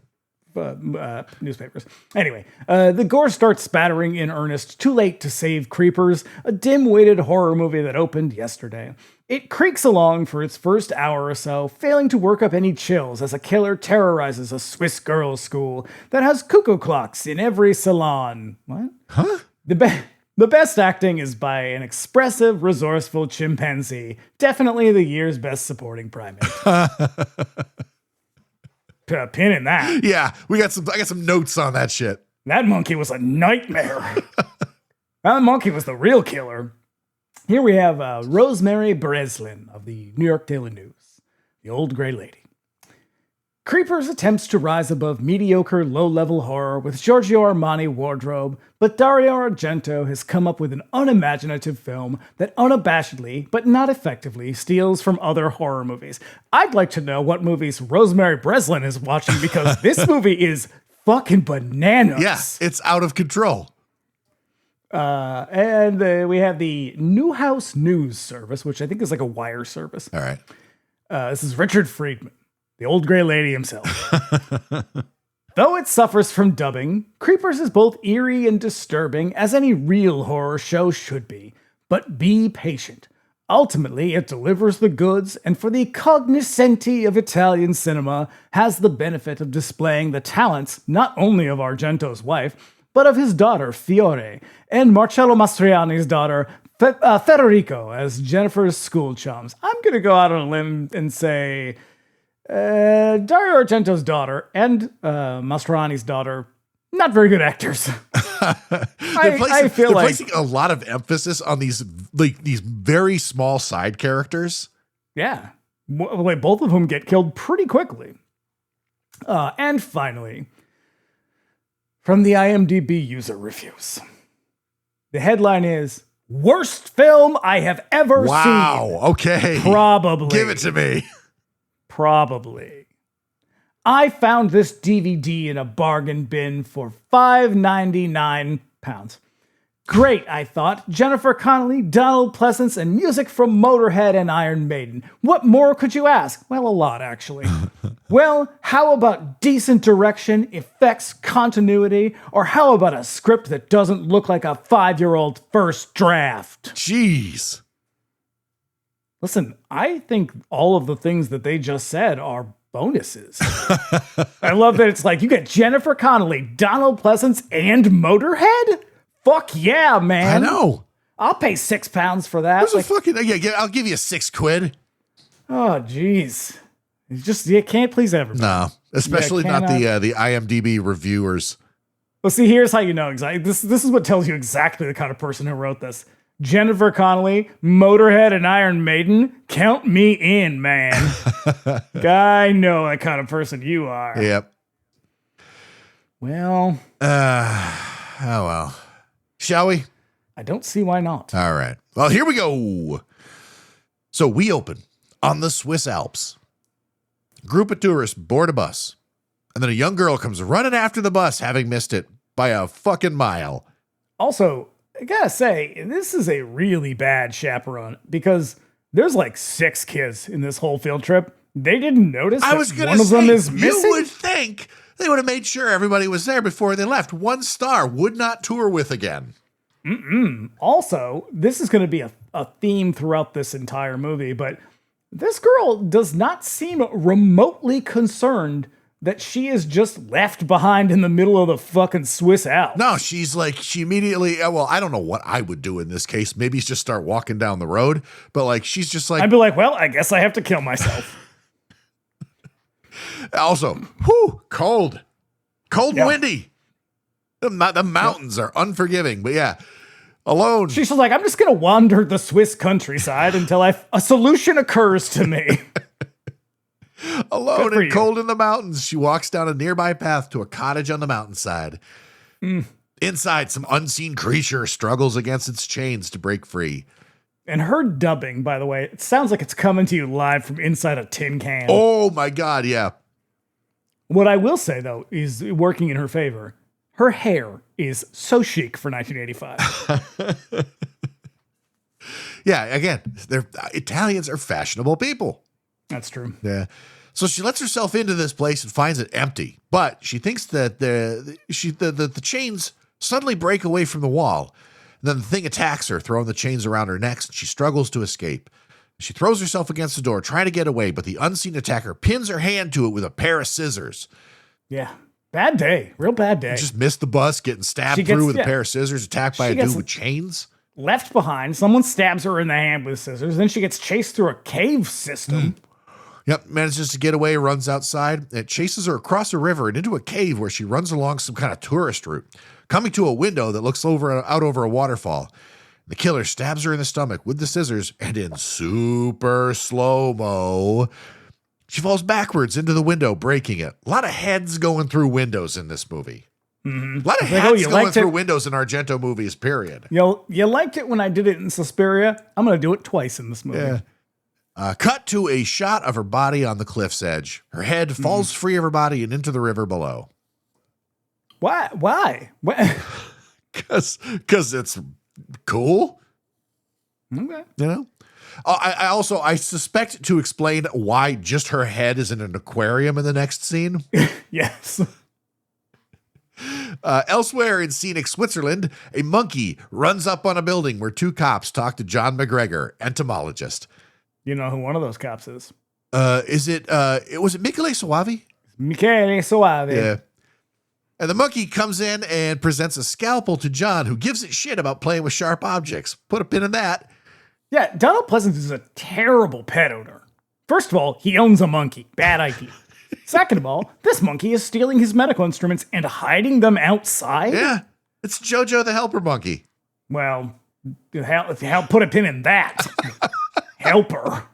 Newspapers. Anyway, the gore starts spattering in earnest, too late to save creepers, a dim-witted horror movie that opened yesterday. It creaks along for its first hour or so, failing to work up any chills as a killer terrorizes a Swiss girls' school that has cuckoo clocks in every salon. What? Huh? The best acting is by an expressive, resourceful chimpanzee. Definitely the year's best supporting primate. Put a pin in that. Yeah, I got some notes on that shit. That monkey was a nightmare. That monkey was the real killer. Here we have Rosemary Breslin of the New York Daily News, the old gray lady. Creepers attempts to rise above mediocre low-level horror with Giorgio Armani wardrobe, but Dario Argento has come up with an unimaginative film that unabashedly, but not effectively, steals from other horror movies. I'd like to know what movies Rosemary Breslin is watching, because this movie is fucking bananas. Yes, it's out of control. And we have the Newhouse News Service, which I think is like a wire service. All right. This is Richard Friedman, the old gray lady himself. Though it suffers from dubbing, Creepers is both eerie and disturbing, as any real horror show should be. But be patient. Ultimately, it delivers the goods, and for the cognoscenti of Italian cinema, has the benefit of displaying the talents not only of Argento's wife, but of his daughter, Fiore, and Marcello Mastroianni's daughter, Federico, as Jennifer's school chums. I'm going to go out on a limb and say Dario Argento's daughter and Mastroianni's daughter, not very good actors. I feel like placing a lot of emphasis on these very small side characters. Yeah. Both of whom get killed pretty quickly. And finally, from the IMDb user reviews. The headline is, worst film I have ever seen. Wow, okay. Probably. Give it to me. Probably. I found this DVD in a bargain bin for £5.99. Great, I thought. Jennifer Connelly, Donald Pleasance, and music from Motorhead and Iron Maiden. What more could you ask? Well, a lot, actually. Well, how about decent direction, effects, continuity, or how about a script that doesn't look like a 5-year-old first draft? Jeez. Listen, I think all of the things that they just said are bonuses. I love that it's like, you get Jennifer Connelly, Donald Pleasance, and Motorhead? Fuck yeah, man. I know. I'll pay £6 for that. There's a fucking, I'll give you £6. Oh, jeez. You can't please everybody. No, especially not the IMDb reviewers. Well, see, here's how you know exactly. This is what tells you exactly the kind of person who wrote this. Jennifer Connelly, Motorhead, and Iron Maiden. Count me in, man. I know that kind of person you are. Yep. Well. Oh, well. Shall we? I don't see why not. All right. Well, here we go. So we open on the Swiss Alps. Group of tourists board a bus. And then a young girl comes running after the bus, having missed it by a fucking mile. Also, I gotta say, this is a really bad chaperone, because there's like 6 kids in this whole field trip. They didn't notice I was going one to of them say, is missing. you would think they would have made sure everybody was there before they left. One star would not tour with again. Also, this is going to be a theme throughout this entire movie, but this girl does not seem remotely concerned that she is just left behind in the middle of the fucking Swiss Alps. No, she's like, she immediately, well, I don't know what I would do in this case. Maybe just start walking down the road. But like, she's just like, I'd be like, well, I guess I have to kill myself. Also, cold and windy. The mountains are unforgiving, but yeah, alone. She's just like, I'm just going to wander the Swiss countryside until a solution occurs to me. Alone and cold in the mountains, she walks down a nearby path to a cottage on the mountainside. Inside, some unseen creature struggles against its chains to break free. And her dubbing, by the way, it sounds like it's coming to you live from inside a tin can. Oh my God, yeah. What I will say, though, is working in her favor. Her hair is so chic for 1985. Yeah, again, Italians are fashionable people. That's true. Yeah. So she lets herself into this place and finds it empty. But she thinks that the chains suddenly break away from the wall. And then the thing attacks her, throwing the chains around her neck, and she struggles to escape. She throws herself against the door, trying to get away, but the unseen attacker pins her hand to it with a pair of scissors. Yeah. Bad day. Real bad day. Just missed the bus, getting stabbed through with a pair of scissors, attacked by a dude with chains. Left behind. Someone stabs her in the hand with scissors. Then she gets chased through a cave system. Yep, manages to get away, runs outside. It chases her across a river and into a cave where she runs along some kind of tourist route, coming to a window that looks out over a waterfall. The killer stabs her in the stomach with the scissors, and in super slow-mo, she falls backwards into the window, breaking it. A lot of heads going through windows in this movie. Mm-hmm. A lot of heads going through windows in Argento movies, period. You liked it when I did it in Suspiria. I'm going to do it twice in this movie. Yeah. Cut to a shot of her body on the cliff's edge. Her head falls free of her body and into the river below. Why? Because it's cool. Okay. You know? I suspect to explain why just her head is in an aquarium in the next scene. Yes. Elsewhere in scenic Switzerland, a monkey runs up on a building where two cops talk to John McGregor, entomologist. You know who one of those cops is? Was it Michele Soavi? Michele Soavi. Yeah. And the monkey comes in and presents a scalpel to John, who gives it shit about playing with sharp objects. Put a pin in that. Yeah, Donald Pleasance is a terrible pet owner. First of all, he owns a monkey. Bad idea. Second of all, this monkey is stealing his medical instruments and hiding them outside? Yeah, it's Jojo the helper monkey. Well, put a pin in that. Helper.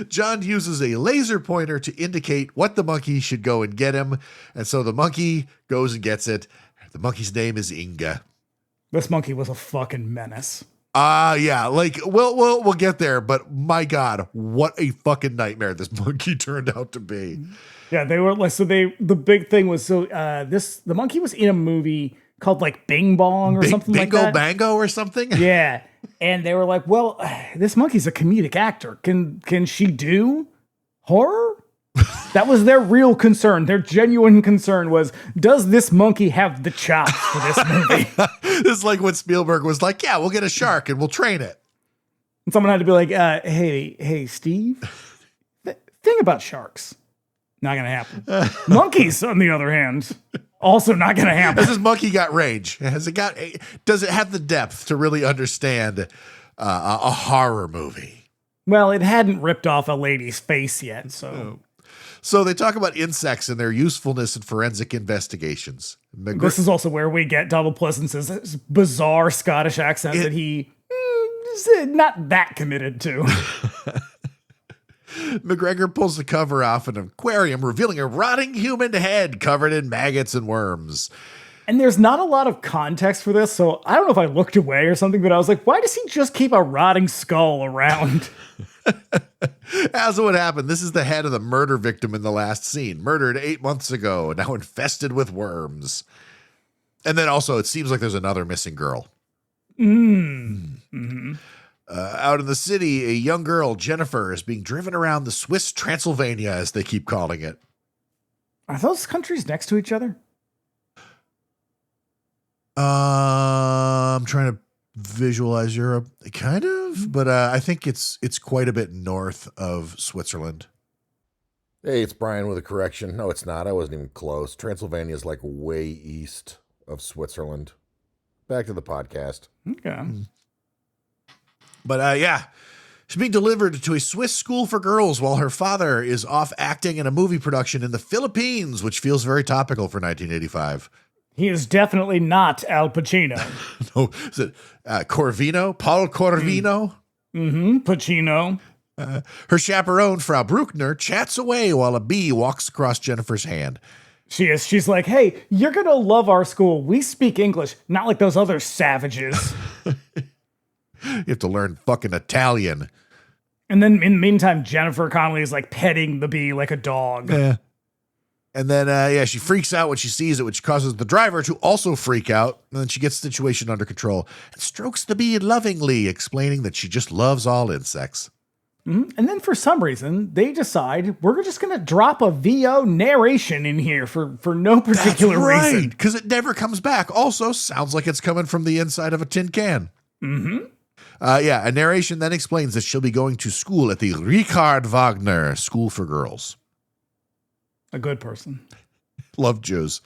John uses a laser pointer to indicate what the monkey should go and get him, and so the monkey goes and gets it. The monkey's name is Inga. This monkey was a fucking menace. Yeah, like we'll get there, but my God, what a fucking nightmare this monkey turned out to be. Yeah, they were like, the big thing was, the monkey was in a movie called like Bing Bong or something like that. Bingo Bango or something? Yeah. And they were like, well, this monkey's a comedic actor. Can she do horror? That was their real concern. Their genuine concern was, does this monkey have the chops for this movie? This is like when Spielberg was like, yeah, we'll get a shark and we'll train it. And someone had to be like, hey, Steve, thing about sharks, not going to happen. Monkeys, on the other hand, also not going to happen. Has this monkey got range? Does it have the depth to really understand a horror movie? Well, it hadn't ripped off a lady's face yet, so... Oh. So they talk about insects and their usefulness in forensic investigations. This is also where we get Donald Pleasance's bizarre Scottish accent that he is not that committed to. McGregor pulls the cover off an aquarium, revealing a rotting human head covered in maggots and worms. And there's not a lot of context for this, so I don't know if I looked away or something, but I was like, why does he just keep a rotting skull around? As it would happen, this is the head of the murder victim in the last scene, murdered 8 months ago, now infested with worms. And then also, it seems like there's another missing girl. Mm-hmm. Out in the city, a young girl, Jennifer, is being driven around the Swiss Transylvania, as they keep calling it. Are those countries next to each other? I'm trying to visualize Europe, kind of, but I think it's quite a bit north of Switzerland. Hey, it's Brian with a correction. No, it's not. I wasn't even close. Transylvania is like way east of Switzerland. Back to the podcast. Okay. But yeah, she's being delivered to a Swiss school for girls while her father is off acting in a movie production in the Philippines, which feels very topical for 1985. He is definitely not Al Pacino. No, is it Corvino? Paul Corvino? Pacino. Her chaperone, Frau Bruckner, chats away while a bee walks across Jennifer's hand. She's like, hey, you're going to love our school. We speak English, not like those other savages. You have to learn fucking Italian. And then in the meantime, Jennifer Connelly is like petting the bee like a dog. Yeah. And then, she freaks out when she sees it, which causes the driver to also freak out. And then she gets the situation under control and strokes the bee lovingly, explaining that she just loves all insects. Mm-hmm. And then for some reason, they decide we're just going to drop a VO narration in here for no particular reason. Because it never comes back. Also, sounds like it's coming from the inside of a tin can. Mm-hmm. A narration then explains that she'll be going to school at the Richard Wagner School for Girls. A good person. Love Jews.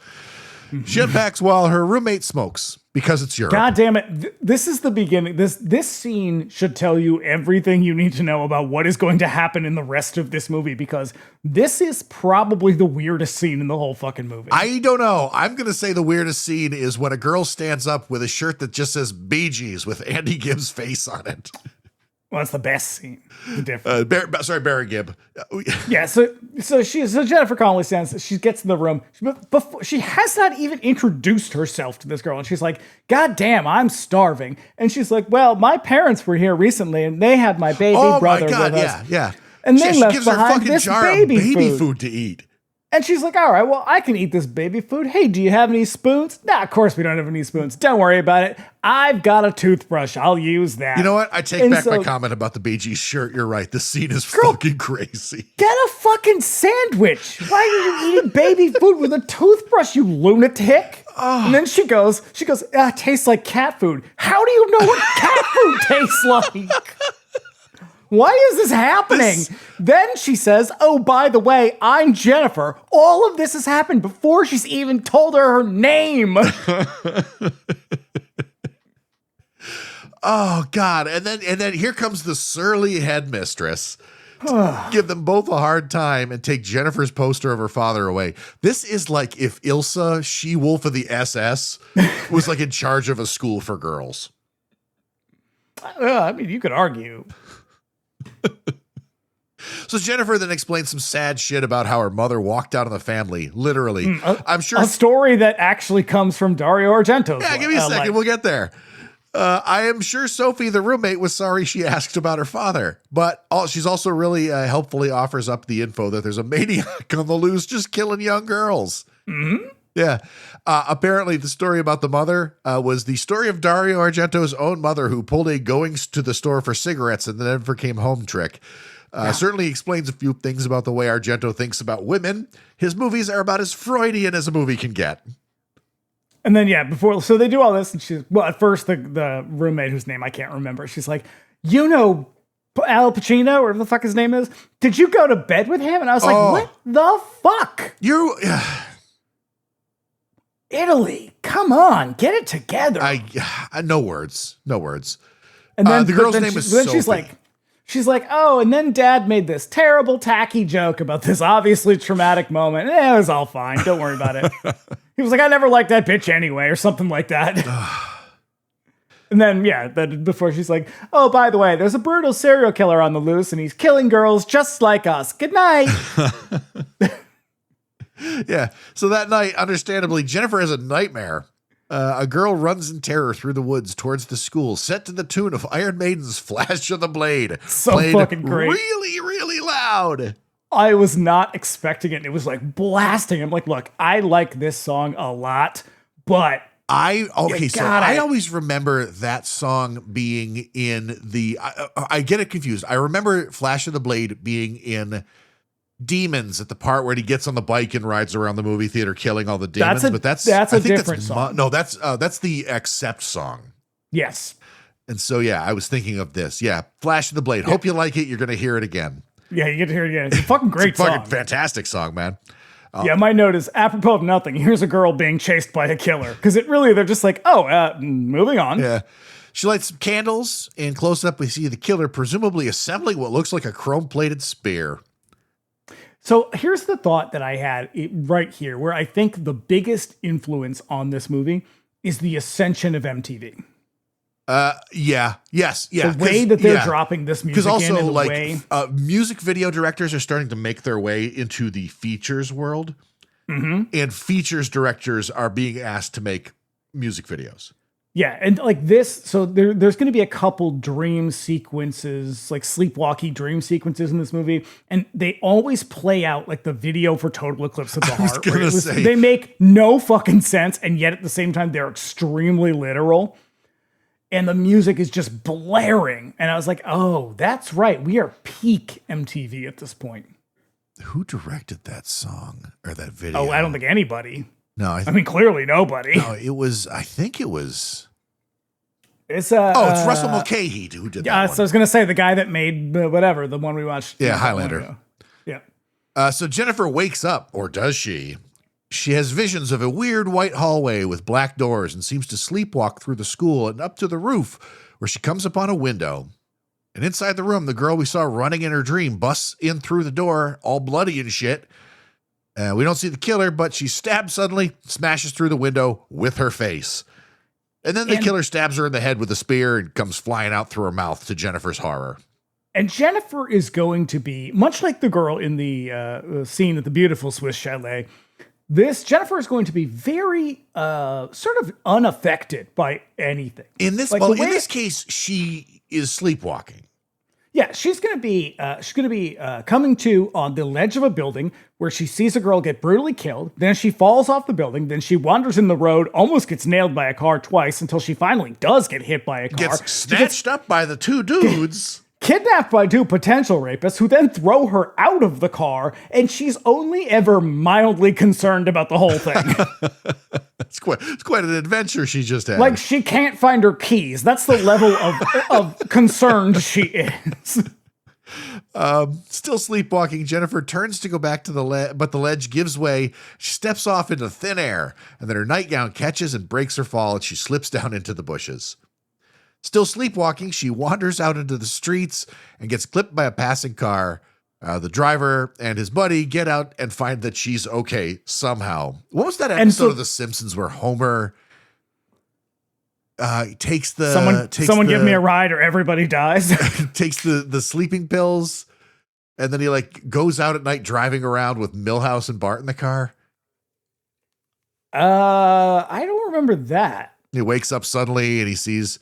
She unpacks while her roommate smokes. because it's Europe. God damn it. This is the beginning. This scene should tell you everything you need to know about what is going to happen in the rest of this movie, because this is probably the weirdest scene in the whole fucking movie. I don't know. I'm going to say the weirdest scene is when a girl stands up with a shirt that just says Bee Gees with Andy Gibb's face on it. Well, that's the best scene. The difference. Barry Gibb. Yeah, so Jennifer Connelly stands. She gets in the room. Before, she has not even introduced herself to this girl, and she's like, "God damn, I'm starving." And she's like, "Well, my parents were here recently, and they had my baby brother with us. Yeah. And they left gives her behind fucking this jar baby of baby food. food to eat. And she's like, "All right, well, I can eat this baby food. Hey, do you have any spoons?" Nah, of course we don't have any spoons. Don't worry about it. I've got a toothbrush. I'll use that. You know what? I take back my comment about the Bee Gees shirt. You're right. This scene is fucking crazy. Get a fucking sandwich. Why are you eating baby food with a toothbrush, you lunatic? Oh. And then she goes, it tastes like cat food. How do you know what cat food tastes like? Why is this happening? Then she says, "Oh, by the way, I'm Jennifer." All of this has happened before she's even told her name. Oh God. And then here comes the surly headmistress to give them both a hard time and take Jennifer's poster of her father away. This is like if Ilsa, She-Wolf of the SS, was like in charge of a school for girls. I mean, you could argue. So Jennifer then explains some sad shit about how her mother walked out on the family, literally. I'm sure a story that actually comes from Dario Argento. Yeah, give me a second. We'll get there. I am sure Sophie, the roommate, was sorry she asked about her father, but she's also really helpfully offers up the info that there's a maniac on the loose just killing young girls. Mm-hmm. Yeah. Apparently, the story about the mother was the story of Dario Argento's own mother, who pulled a going to the store for cigarettes and then never came home trick. Certainly explains a few things about the way Argento thinks about women. His movies are about as Freudian as a movie can get. And then, so they do all this, and at first, the roommate, whose name I can't remember, she's like, "You know Al Pacino, or whatever the fuck his name is? Did you go to bed with him?" And I was like, "What the fuck? Italy, come on, get it together." No words. And then the girl's name is Sophie. She's like, "Oh, and then Dad made this terrible, tacky joke about this obviously traumatic moment. It was all fine. Don't worry about it." He was like, "I never liked that bitch anyway," or something like that. And then, before she's like, "Oh, by the way, there's a brutal serial killer on the loose, and he's killing girls just like us. Good night." Yeah. So that night, understandably, Jennifer has a nightmare. A girl runs in terror through the woods towards the school, set to the tune of Iron Maiden's Flash of the Blade. So played fucking great. Really, really loud. I was not expecting it. It was like blasting. I'm like, look, I like this song a lot, but I always remember that song being in the, I get it confused. I remember Flash of the Blade being in Demons, at the part where he gets on the bike and rides around the movie theater killing all the demons. That's a different song. No, that's the Accept song. Yes. And so, I was thinking of this. Yeah. Flash of the Blade. Hope you like it. You're going to hear it again. Yeah, you get to hear it again. It's a fucking great song. Fucking fantastic song, man. My note is, apropos of nothing, here's a girl being chased by a killer. Because they're just like, moving on. Yeah. She lights some candles, and close up we see the killer presumably assembling what looks like a chrome-plated spear. So here's the thought that I had right here, where I think the biggest influence on this movie is the ascension of MTV. Yes. The way that they're dropping this music also, in, and the way music video directors are starting to make their way into the features world, and features directors are being asked to make music videos. Yeah, and like this, so there's going to be a couple dream sequences, like sleepwalky dream sequences in this movie, and they always play out like the video for Total Eclipse of the Heart. They make no fucking sense, and yet at the same time, they're extremely literal. And the music is just blaring. And I was like, oh, that's right. We are peak MTV at this point. Who directed that song or that video? Oh, I don't think anybody. No, I mean, clearly nobody. No, I think it was. It's it's Russell Mulcahy who did that one. So I was going to say the guy that made the one we watched. Yeah, Highlander. Yeah. So Jennifer wakes up, or does she? She has visions of a weird white hallway with black doors and seems to sleepwalk through the school and up to the roof, where she comes upon a window. And inside the room, the girl we saw running in her dream busts in through the door, all bloody and shit. We don't see the killer, but she's stabbed suddenly, smashes through the window with her face. And then the killer stabs her in the head with a spear and comes flying out through her mouth to Jennifer's horror. And Jennifer is going to be, much like the girl in the scene at the beautiful Swiss chalet, Jennifer is going to be very sort of unaffected by anything. In this, in this case, she is sleepwalking. Yeah, she's going to be coming to on the ledge of a building where she sees a girl get brutally killed. Then she falls off the building. Then she wanders in the road, almost gets nailed by a car twice until she finally does get hit by a car. Gets snatched up by the two dudes. Kidnapped by two potential rapists who then throw her out of the car, and she's only ever mildly concerned about the whole thing. It's quite an adventure she just had. Like, she can't find her keys. That's the level of concerned she is. Still sleepwalking, Jennifer turns to go back to the ledge, but the ledge gives way. She steps off into thin air, and then her nightgown catches and breaks her fall, and she slips down into the bushes. Still sleepwalking, she wanders out into the streets and gets clipped by a passing car. The driver and his buddy get out and find that she's okay somehow. What was that episode of The Simpsons where Homer takes the... Someone give me a ride or everybody dies. Takes the sleeping pills, and then he like goes out at night driving around with Milhouse and Bart in the car? I don't remember that. He wakes up suddenly and he sees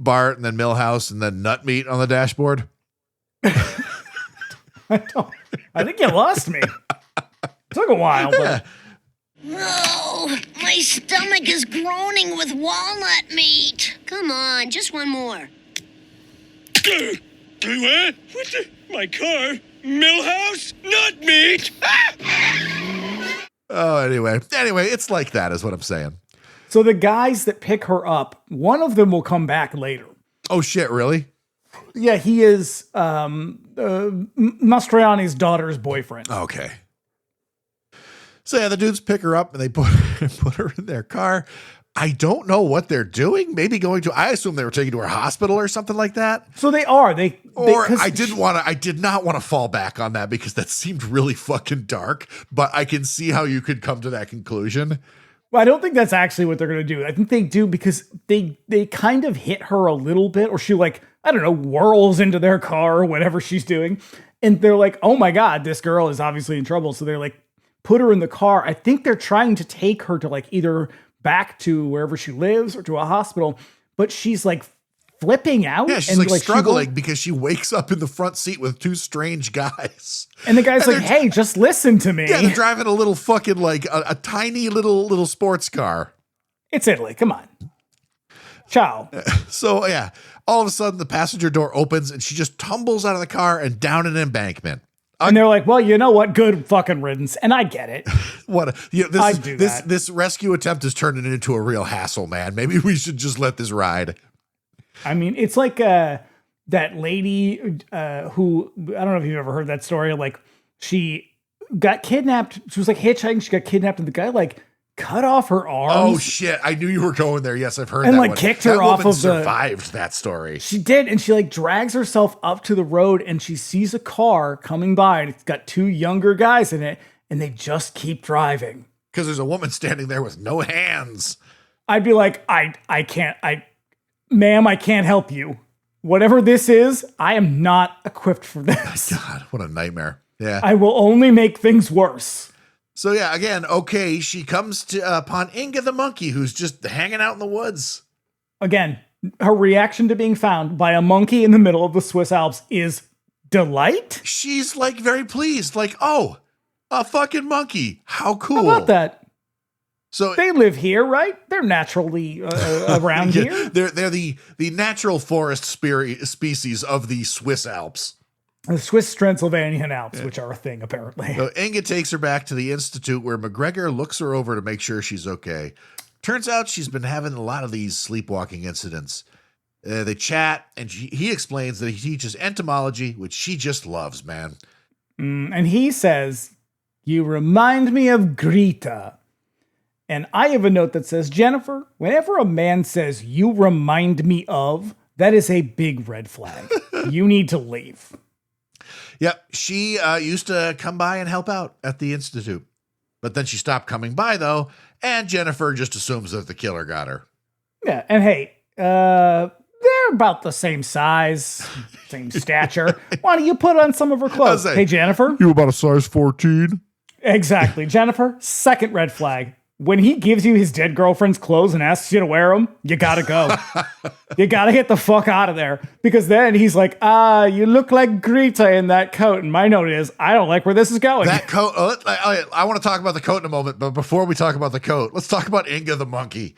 Bart and then Milhouse and then Nutmeat on the dashboard. I think you lost me. Took a while, but Oh, my stomach is groaning with walnut meat. Come on, just one more. What? My car? Millhouse? Not meat! Oh, anyway, it's like that is what I'm saying. So the guys that pick her up, one of them will come back later. Oh shit, really? Yeah, he is Mastroianni's daughter's boyfriend. Okay. So yeah, the dudes pick her up and they put her in their car. I don't know what they're doing. Maybe I assume they were taking to her hospital or something like that. So they are. I did not want to fall back on that because that seemed really fucking dark, but I can see how you could come to that conclusion. Well, I don't think that's actually what they're going to do. I think they do because they kind of hit her a little bit, or she whirls into their car or whatever she's doing. And they're like, oh my God, this girl is obviously in trouble. So they're like, put her in the car. I think they're trying to take her to like either back to wherever she lives or to a hospital, but she's like flipping out. Yeah, she's like struggling because she wakes up in the front seat with two strange guys. And the guy's like, hey, just listen to me. Yeah, they're driving a little fucking like a tiny little sports car. It's Italy. Come on. Ciao. So yeah, all of a sudden the passenger door opens and she just tumbles out of the car and down an embankment. And they're like, well, you know what? Good fucking riddance. And I get it. This rescue attempt is turning into a real hassle, man. Maybe we should just let this ride. I mean, it's like that lady who, I don't know if you've ever heard that story. Like, she got kidnapped. She was like hitchhiking. She got kidnapped, and the guy like cut off her arms. Oh shit! I knew you were going there. Yes, I've heard and that. Like one. kicked her off of survived that story. She did, and she like drags herself up to the road, and she sees a car coming by, and it's got two younger guys in it, and they just keep driving because there's a woman standing there with no hands. I'd be like, ma'am, I can't help you. Whatever this is, I am not equipped for this. God, what a nightmare. Yeah. I will only make things worse. So yeah, again, okay, she comes to upon Inga the monkey, who's just hanging out in the woods. Again, her reaction to being found by a monkey in the middle of the Swiss Alps is delight. She's like very pleased, like, oh, a fucking monkey. How cool. How about that? So they live here, right? They're naturally around here. They're the natural forest species of the Swiss Alps. The Swiss Transylvanian Alps, which are a thing, apparently. So Inga takes her back to the institute where McGregor looks her over to make sure she's okay. Turns out she's been having a lot of these sleepwalking incidents. They chat, and he explains that he teaches entomology, which she just loves, man. And he says, You remind me of Greta. And I have a note that says, Jennifer, whenever a man says, you remind me of, that is a big red flag. You need to leave. Yep. She used to come by and help out at the Institute. But then she stopped coming by, though, and Jennifer just assumes that the killer got her. Yeah, and hey, they're about the same size, same stature. Why don't you put on some of her clothes? Hey, Jennifer. You about a size 14? Exactly. Jennifer, second red flag. When he gives you his dead girlfriend's clothes and asks you to wear them, you gotta go. You gotta get the fuck out of there. Because then he's like, you look like Greta in that coat. And my note is, I don't like where this is going. That coat, I want to talk about the coat in a moment, but before we talk about the coat, let's talk about Inga the monkey.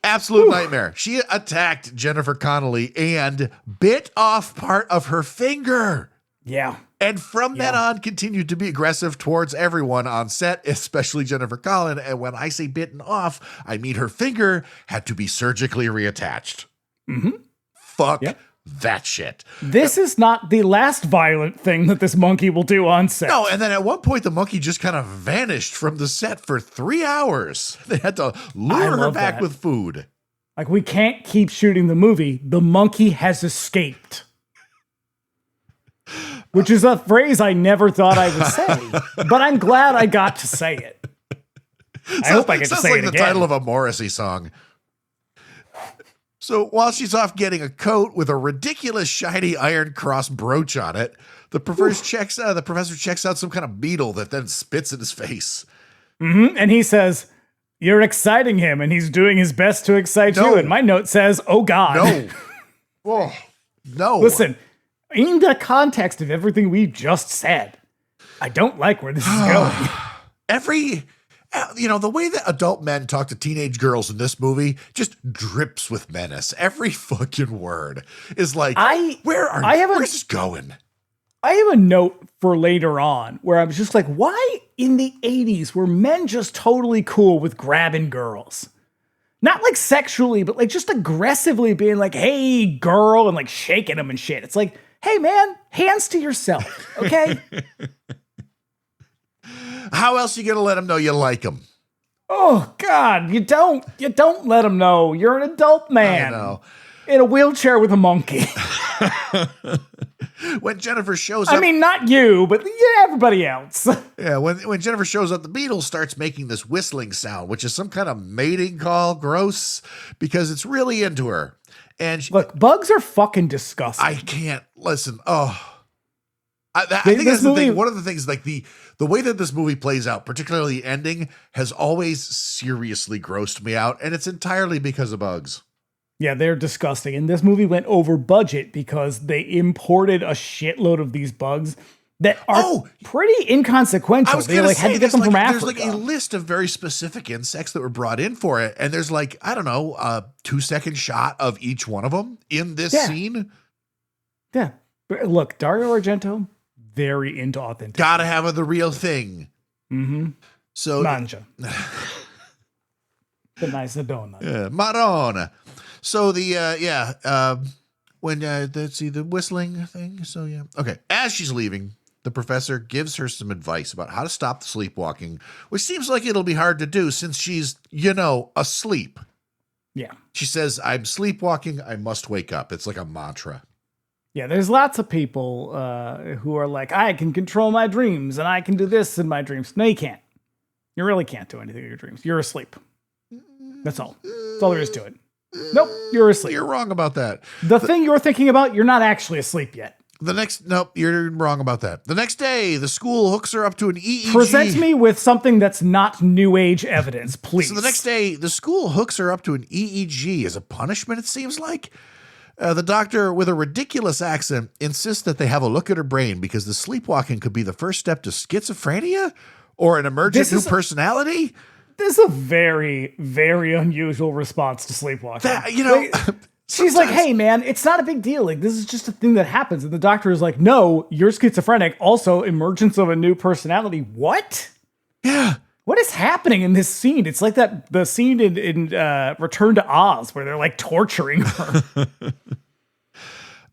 Absolute nightmare. She attacked Jennifer Connelly and bit off part of her finger. Yeah. And from then on, continued to be aggressive towards everyone on set, especially Jennifer Collin. And when I say bitten off, I mean her finger had to be surgically reattached. Mm-hmm. Fuck that shit. This is not the last violent thing that this monkey will do on set. No, and then at one point, the monkey just kind of vanished from the set for 3 hours. They had to lure her back with food. Like, we can't keep shooting the movie. The monkey has escaped. Which is a phrase I never thought I would say, but I'm glad I got to say it. I hope I get to say it again. Sounds like the title of a Morrissey song. So while she's off getting a coat with a ridiculous shiny iron cross brooch on it, the professor checks out some kind of beetle that then spits in his face. Mm-hmm. And he says, "You're exciting him," and he's doing his best to excite you. And my note says, "Oh God, no, oh no." Listen. In the context of everything we just said, I don't like where this is going. The way that adult men talk to teenage girls in this movie just drips with menace. Every fucking word is like, where's this going? I have a note for later on where I was just like, why in the 80s were men just totally cool with grabbing girls? Not like sexually, but like just aggressively being like, hey, girl, and like shaking them and shit. It's like, hey, man, hands to yourself, okay? How else are you going to let them know you like them? Oh, God, you don't let them know. You're an adult man. I know. In a wheelchair with a monkey. When Jennifer shows up... I mean, not you, but everybody else. Yeah, when Jennifer shows up, the beetle starts making this whistling sound, which is some kind of mating call. Gross, because it's really into her. And look, bugs are fucking disgusting. I can't listen. Oh, I think that's the thing. One of the things, like the way that this movie plays out, particularly the ending, has always seriously grossed me out, and it's entirely because of bugs. Yeah, they're disgusting. And this movie went over budget because they imported a shitload of these bugs that are pretty inconsequential. They had to get them from Africa. There's like a list of very specific insects that were brought in for it. And there's like, I don't know, a 2-second shot of each one of them in this scene. Yeah. But look, Dario Argento, very into authenticity. Gotta have the real thing. Mm-hmm. So Manja. The nice donut. Yeah, Marona. So when let's see the whistling thing. So yeah. Okay. As she's leaving, the professor gives her some advice about how to stop the sleepwalking, which seems like it'll be hard to do since she's, asleep. Yeah. She says, I'm sleepwalking. I must wake up. It's like a mantra. Yeah, there's lots of people who are like, I can control my dreams and I can do this in my dreams. No, you can't. You really can't do anything in your dreams. You're asleep. That's all. That's all there is to it. Nope, you're asleep. You're wrong about that. The thing you're thinking about, you're not actually asleep yet. Nope, you're wrong about that. The next day, the school hooks her up to an EEG. Present me with something that's not New Age evidence, please. So the next day, the school hooks her up to an EEG as a punishment, it seems like. The doctor, with a ridiculous accent, insists that they have a look at her brain because the sleepwalking could be the first step to schizophrenia or an emergent new personality. This is a very, very unusual response to sleepwalking. She's sometimes. like, hey, man, it's not a big deal. Like, this is just a thing that happens. And the doctor is like, no, you're schizophrenic. Also, emergence of a new personality. What? Yeah. What is happening in this scene? It's like the scene in Return to Oz where they're like torturing her.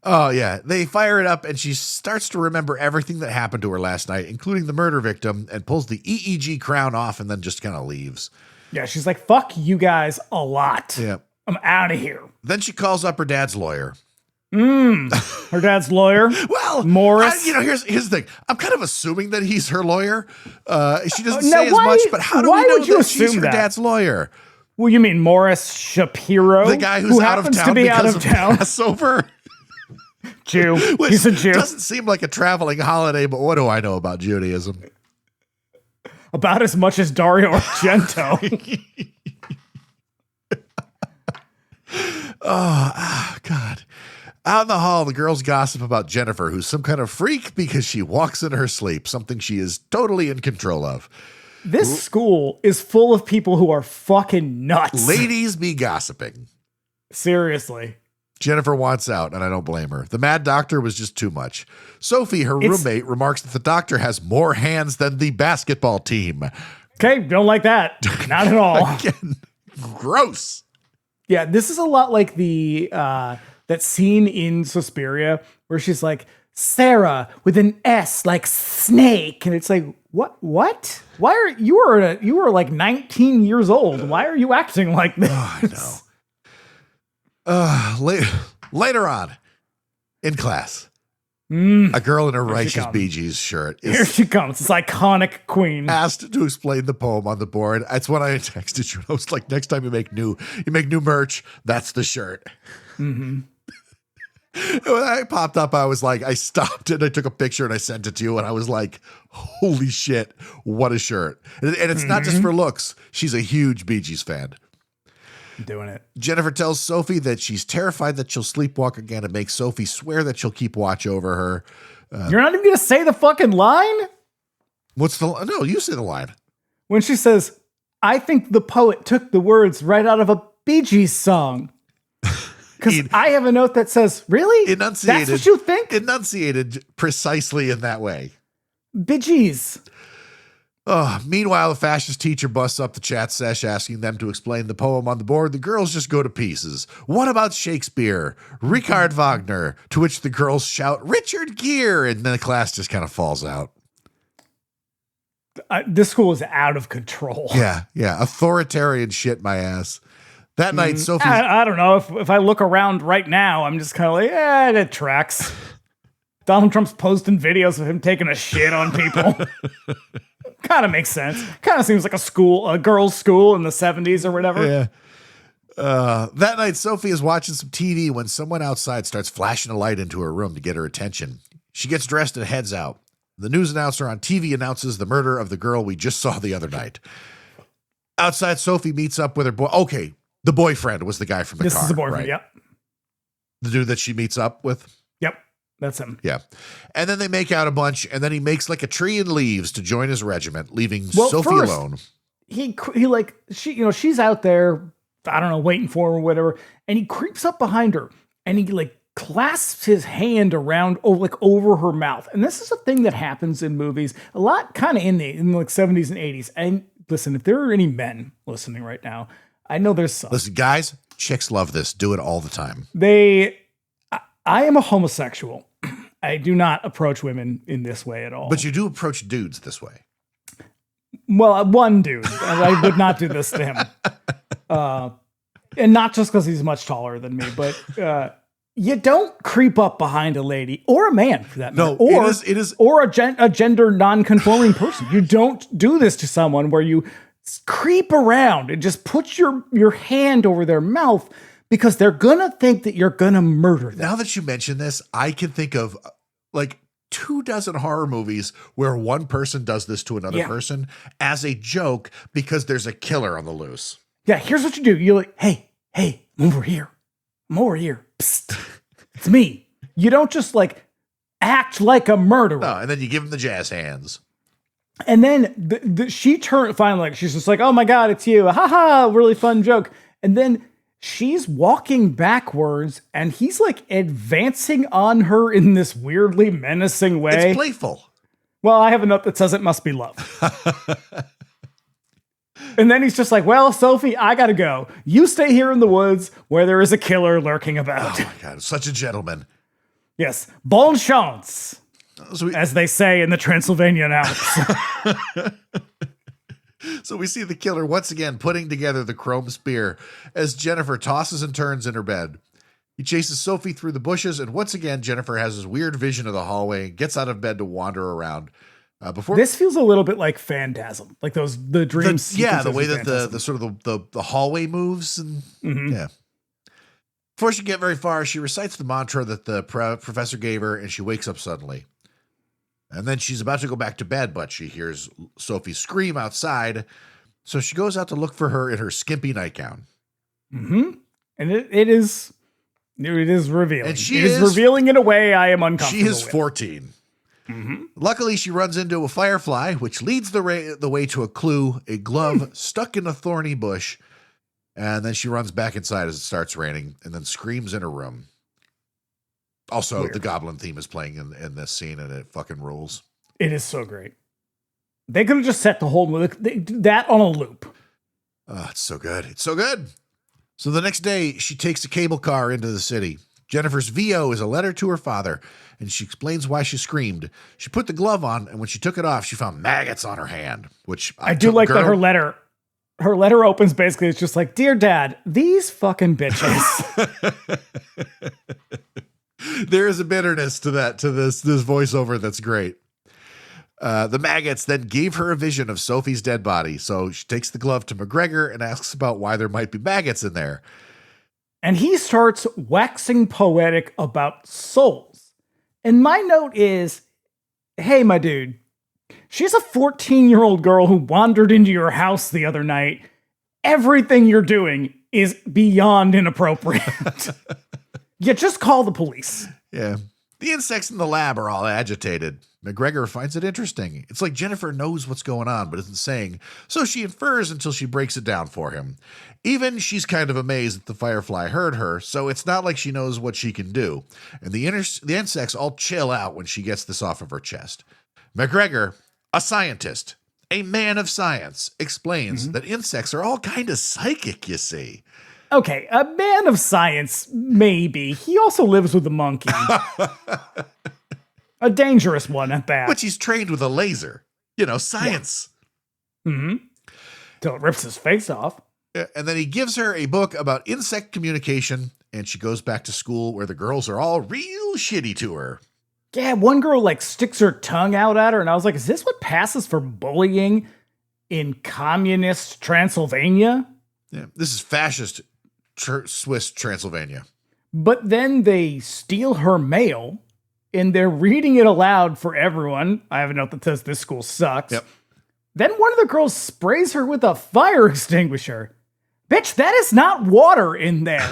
Oh, yeah. They fire it up, and she starts to remember everything that happened to her last night, including the murder victim, and pulls the EEG crown off and then just kind of leaves. Yeah, she's like, fuck you guys a lot. Yeah. I'm out of here. Then she calls up her dad's lawyer. Her dad's lawyer? Well, Morris? Here's the thing. I'm kind of assuming that he's her lawyer. She doesn't Now, say as much, but how do we know that she's her that? dad's lawyer? Well, you mean Morris Shapiro? The guy who's who out of happens town to be because out of of town. Passover? Jew. Which He's a Jew. doesn't seem like a traveling holiday, but what do I know about Judaism? About as much as Dario Argento. Oh, God. Out in the hall, the girls gossip about Jennifer, who's some kind of freak because she walks in her sleep, something she is totally in control of. This school is full of people who are fucking nuts. Ladies be gossiping. Seriously. Jennifer wants out, and I don't blame her. The mad doctor was just too much. Sophie, her roommate, remarks that the doctor has more hands than the basketball team. Okay, don't like that. Not at all. Again, gross. Yeah, this is a lot like the that scene in Suspiria where she's like, Sarah with an S like snake. And it's like, what? Why are you were like 19 years old. Why are you acting like this? Oh, I know. Later on in class, a girl in a Righteous Bee Gees shirt Here she comes. This iconic queen. Asked to explain the poem on the board. That's when I texted you. I was like, next time you make new merch, that's the shirt. Mm-hmm. When I popped up, I was like, I stopped it. I took a picture and I sent it to you. And I was like, holy shit, what a shirt. And it's not just for looks. She's a huge Bee Gees fan. Doing it. Jennifer tells Sophie that she's terrified that she'll sleepwalk again and makes Sophie swear that she'll keep watch over her. You're not even going to say the fucking line? No, you say the line. When she says, I think the poet took the words right out of a Bee Gees song. Because I have a note that says, really? Enunciated. That's what you think? Enunciated precisely in that way. Bee Gees. Meanwhile, the fascist teacher busts up the chat sesh asking them to explain the poem on the board. The girls just go to pieces. What about Shakespeare? Richard Wagner? To which the girls shout, Richard Gere! And then the class just kind of falls out. This school is out of control. Yeah. Authoritarian shit, my ass. That night, Sophie... I don't know. If I look around right now, I'm just kind of like, it tracks. Donald Trump's posting videos of him taking a shit on people. Kind of makes sense. Kind of seems like a girls' school in the 70s or whatever. Yeah. That night, Sophie is watching some TV when someone outside starts flashing a light into her room to get her attention. She gets dressed and heads out. The news announcer on TV announces the murder of the girl we just saw the other night. Outside, Sophie meets up with her boy. Okay, the boyfriend was the guy from the car. This is the boyfriend, right? Yep. The dude that she meets up with? Yep, that's him. Yeah. And then they make out a bunch, and then he makes like a tree and leaves to join his regiment, leaving Sophie alone. He like, she's out there, I don't know, waiting for her or whatever, and he creeps up behind her, and he like clasps his hand around over her mouth. And this is a thing that happens in movies a lot, kind of in the 70s and 80s. And listen, if there are any men listening right now, I know there's some. Listen, guys, chicks love this. Do it all the time. I am a homosexual. I do not approach women in this way at all. But you do approach dudes this way. Well, one dude. I would not do this to him. And not just because he's much taller than me, but you don't creep up behind a lady or a man for that matter. No, it is or a gender non-conforming person. You don't do this to someone where you creep around and just put your hand over their mouth because they're gonna think that you're gonna murder them. Now that you mention this, I can think of like 24 horror movies where one person does this to another person as a joke because there's a killer on the loose. Yeah, here's what you do. You're like, hey, I'm over here. I'm over here. Psst. It's me. You don't just like act like a murderer. No, and then you give him the jazz hands. And then she turned finally, like, she's just like, oh my God, it's you. Ha ha, really fun joke. And then she's walking backwards and he's like advancing on her in this weirdly menacing way. It's playful. Well, I have a note that says it must be love. And then he's just like, well, Sophie, I gotta go. You stay here in the woods where there is a killer lurking about. Oh my God, such a gentleman. Yes. Bon chance, So as they say in the Transylvanian Alps. So we see the killer once again putting together the chrome spear as Jennifer tosses and turns in her bed. He chases Sophie through the bushes, and once again, Jennifer has this weird vision of the hallway and gets out of bed to wander around. This feels a little bit like Phantasm, like the dreams. The way that the sort of the hallway moves, and yeah. Before she can get very far, she recites the mantra that the professor gave her, and she wakes up suddenly. And then she's about to go back to bed, but she hears Sophie scream outside. So she goes out to look for her in her skimpy nightgown. Mm-hmm. And it is revealing. And it is revealing in a way I am uncomfortable She is 14. Mm-hmm. Luckily, she runs into a firefly, which leads the way to a clue, a glove stuck in a thorny bush. And then she runs back inside as it starts raining and then screams in her room. Also, Weird. The goblin theme is playing in this scene, and it fucking rules. It is so great. They could have just set the whole movie, that on a loop. Oh, it's so good. It's so good. So the next day, she takes a cable car into the city. Jennifer's VO is a letter to her father, and she explains why she screamed. She put the glove on, and when she took it off, she found maggots on her hand, which I do like that her letter opens basically, it's just like, Dear Dad, these fucking bitches. There is a bitterness to this voiceover that's great. The maggots then gave her a vision of Sophie's dead body, so she takes the glove to McGregor and asks about why there might be maggots in there. And he starts waxing poetic about souls. And my note is, hey, my dude, she's a 14-year-old girl who wandered into your house the other night. Everything you're doing is beyond inappropriate. Yeah, just call the police. Yeah. The insects in the lab are all agitated. McGregor finds it interesting. It's like Jennifer knows what's going on, but isn't saying, so she infers until she breaks it down for him. Even she's kind of amazed that the firefly heard her, so it's not like she knows what she can do. And the insects all chill out when she gets this off of her chest. McGregor, a scientist, a man of science, explains that insects are all kind of psychic, you see. Okay, a man of science, maybe. He also lives with a monkey. A dangerous one at that. But he's trained with a laser. Science. Yeah. Mm-hmm. Till it rips his face off. And then he gives her a book about insect communication, and she goes back to school where the girls are all real shitty to her. Yeah, one girl sticks her tongue out at her, and I was like, is this what passes for bullying in communist Transylvania? Yeah, this is fascist Swiss Transylvania. But then they steal her mail, and they're reading it aloud for everyone. I have a note that says this school sucks. Yep. Then one of the girls sprays her with a fire extinguisher. Bitch, that is not water in there.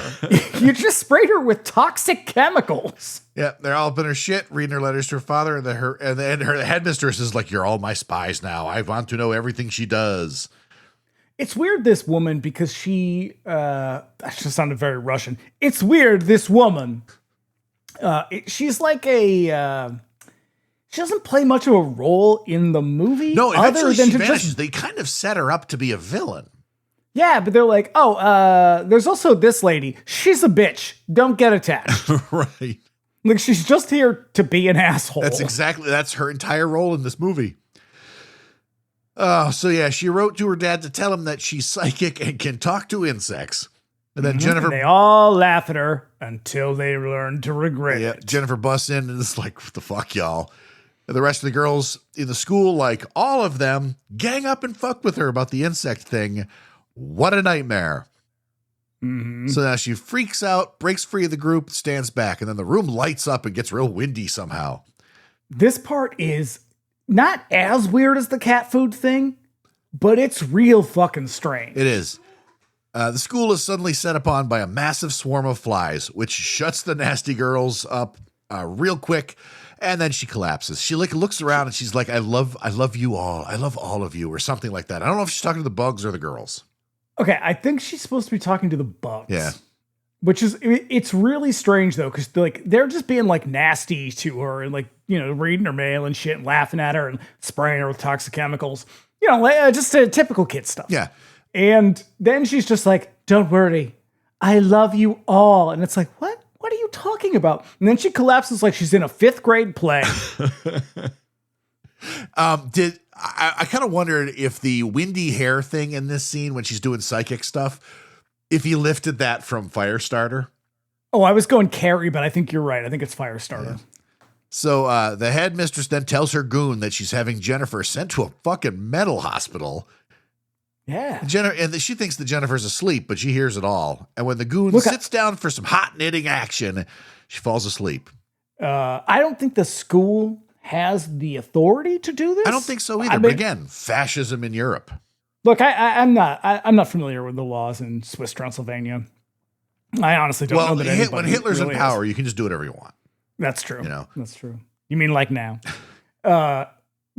You just sprayed her with toxic chemicals. Yeah, they're all up in her shit, reading her letters to her father, and her headmistress is like, you're all my spies now. I want to know everything she does. It's weird, this woman, because she, that just sounded very Russian. It's weird, this woman. She's like she doesn't play much of a role in the movie. No, other than she vanishes. They kind of set her up to be a villain. Yeah, but they're like, there's also this lady. She's a bitch. Don't get attached. Right. Like, she's just here to be an asshole. That's her entire role in this movie. So yeah, she wrote to her dad to tell him that she's psychic and can talk to insects. And then Jennifer... And they all laugh at her until they learn to regret it. Jennifer busts in and is like, what the fuck, y'all? And the rest of the girls in the school, all of them, gang up and fuck with her about the insect thing. What a nightmare. Mm-hmm. So now she freaks out, breaks free of the group, stands back, and then the room lights up and gets real windy somehow. This part is not as weird as the cat food thing, but it's real fucking strange. It is. The school is suddenly set upon by a massive swarm of flies, which shuts the nasty girls up real quick, and then she collapses. She looks around and she's like, I love you all. I love all of you, or something like that. I don't know if she's talking to the bugs or the girls. Okay, I think she's supposed to be talking to the bugs. Yeah. Which is, it's really strange though, because they're just being nasty to her and reading her mail and shit and laughing at her and spraying her with toxic chemicals. Just typical kid stuff. Yeah. And then she's just like, don't worry, I love you all. And it's like, what what are you talking about? And then she collapses like she's in a 5th grade play. I kind of wondered if the windy hair thing in this scene when she's doing psychic stuff, if he lifted that from Firestarter. Oh, I was going Carrie, but I think you're right. I think it's Firestarter. Yeah. So the headmistress then tells her goon that she's having Jennifer sent to a fucking mental hospital. Yeah. And she thinks that Jennifer's asleep, but she hears it all. And when the goon sits down for some hot knitting action, she falls asleep. I don't think the school has the authority to do this. I don't think so either. But again, fascism in Europe. Look, I'm not familiar with the laws in Swiss Transylvania. I honestly don't know that anybody when Hitler's really in power, you can just do whatever you want. That's true. You know, that's true. You mean like now? But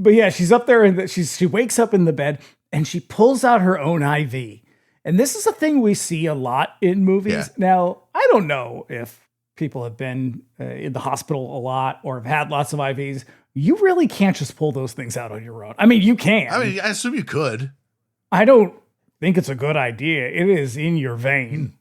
yeah, she's up there and she wakes up in the bed and she pulls out her own IV. And this is a thing we see a lot in movies. Yeah. Now, I don't know if people have been in the hospital a lot or have had lots of IVs. You really can't just pull those things out on your own. I mean, you can. I mean, I assume you could. I don't think it's a good idea. It is in your vein.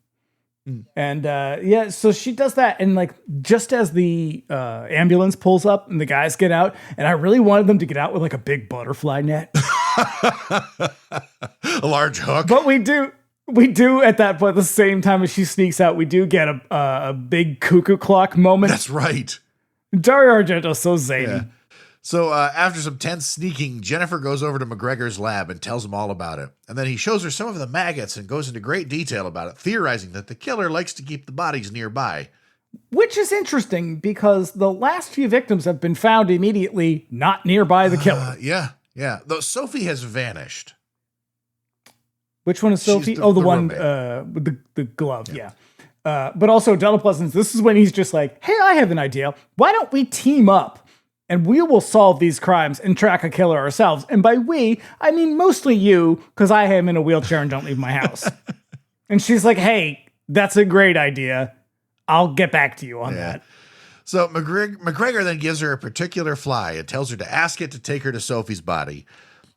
And yeah, so she does that. And like, just as the ambulance pulls up and the guys get out, and I really wanted them to get out with like a big butterfly net. A large hook. But we do at that point, at the same time as she sneaks out, we do get a big cuckoo clock moment. That's right. Dario Argento's so zany. Yeah. So after some tense sneaking, Jennifer goes over to McGregor's lab and tells him all about it. And then he shows her some of the maggots and goes into great detail about it, theorizing that the killer likes to keep the bodies nearby. Which is interesting because the last few victims have been found immediately not nearby the killer. Yeah. Though Sophie has vanished. Which one is Sophie? The one with the glove. Yeah. But also Donald Pleasance, this is when he's just like, hey, I have an idea. Why don't we team up? And we will solve these crimes and track a killer ourselves. And by we, I mean mostly you, because I am in a wheelchair and don't leave my house. And she's like, hey, that's a great idea. I'll get back to you on that. So McGregor then gives her a particular fly and tells her to ask it to take her to Sophie's body.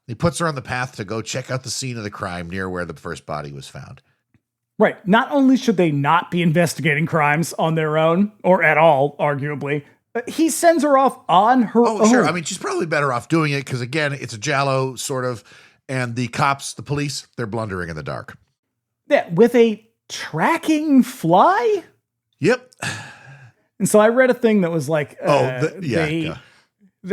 He puts her on the path to go check out the scene of the crime near where the first body was found. Right. Not only should they not be investigating crimes on their own, or at all, arguably, he sends her off on her own. Oh, sure. I mean, she's probably better off doing it because, again, it's a giallo, sort of, and the cops, the police, they're blundering in the dark. Yeah, with a tracking fly? Yep. And so I read a thing that was like, they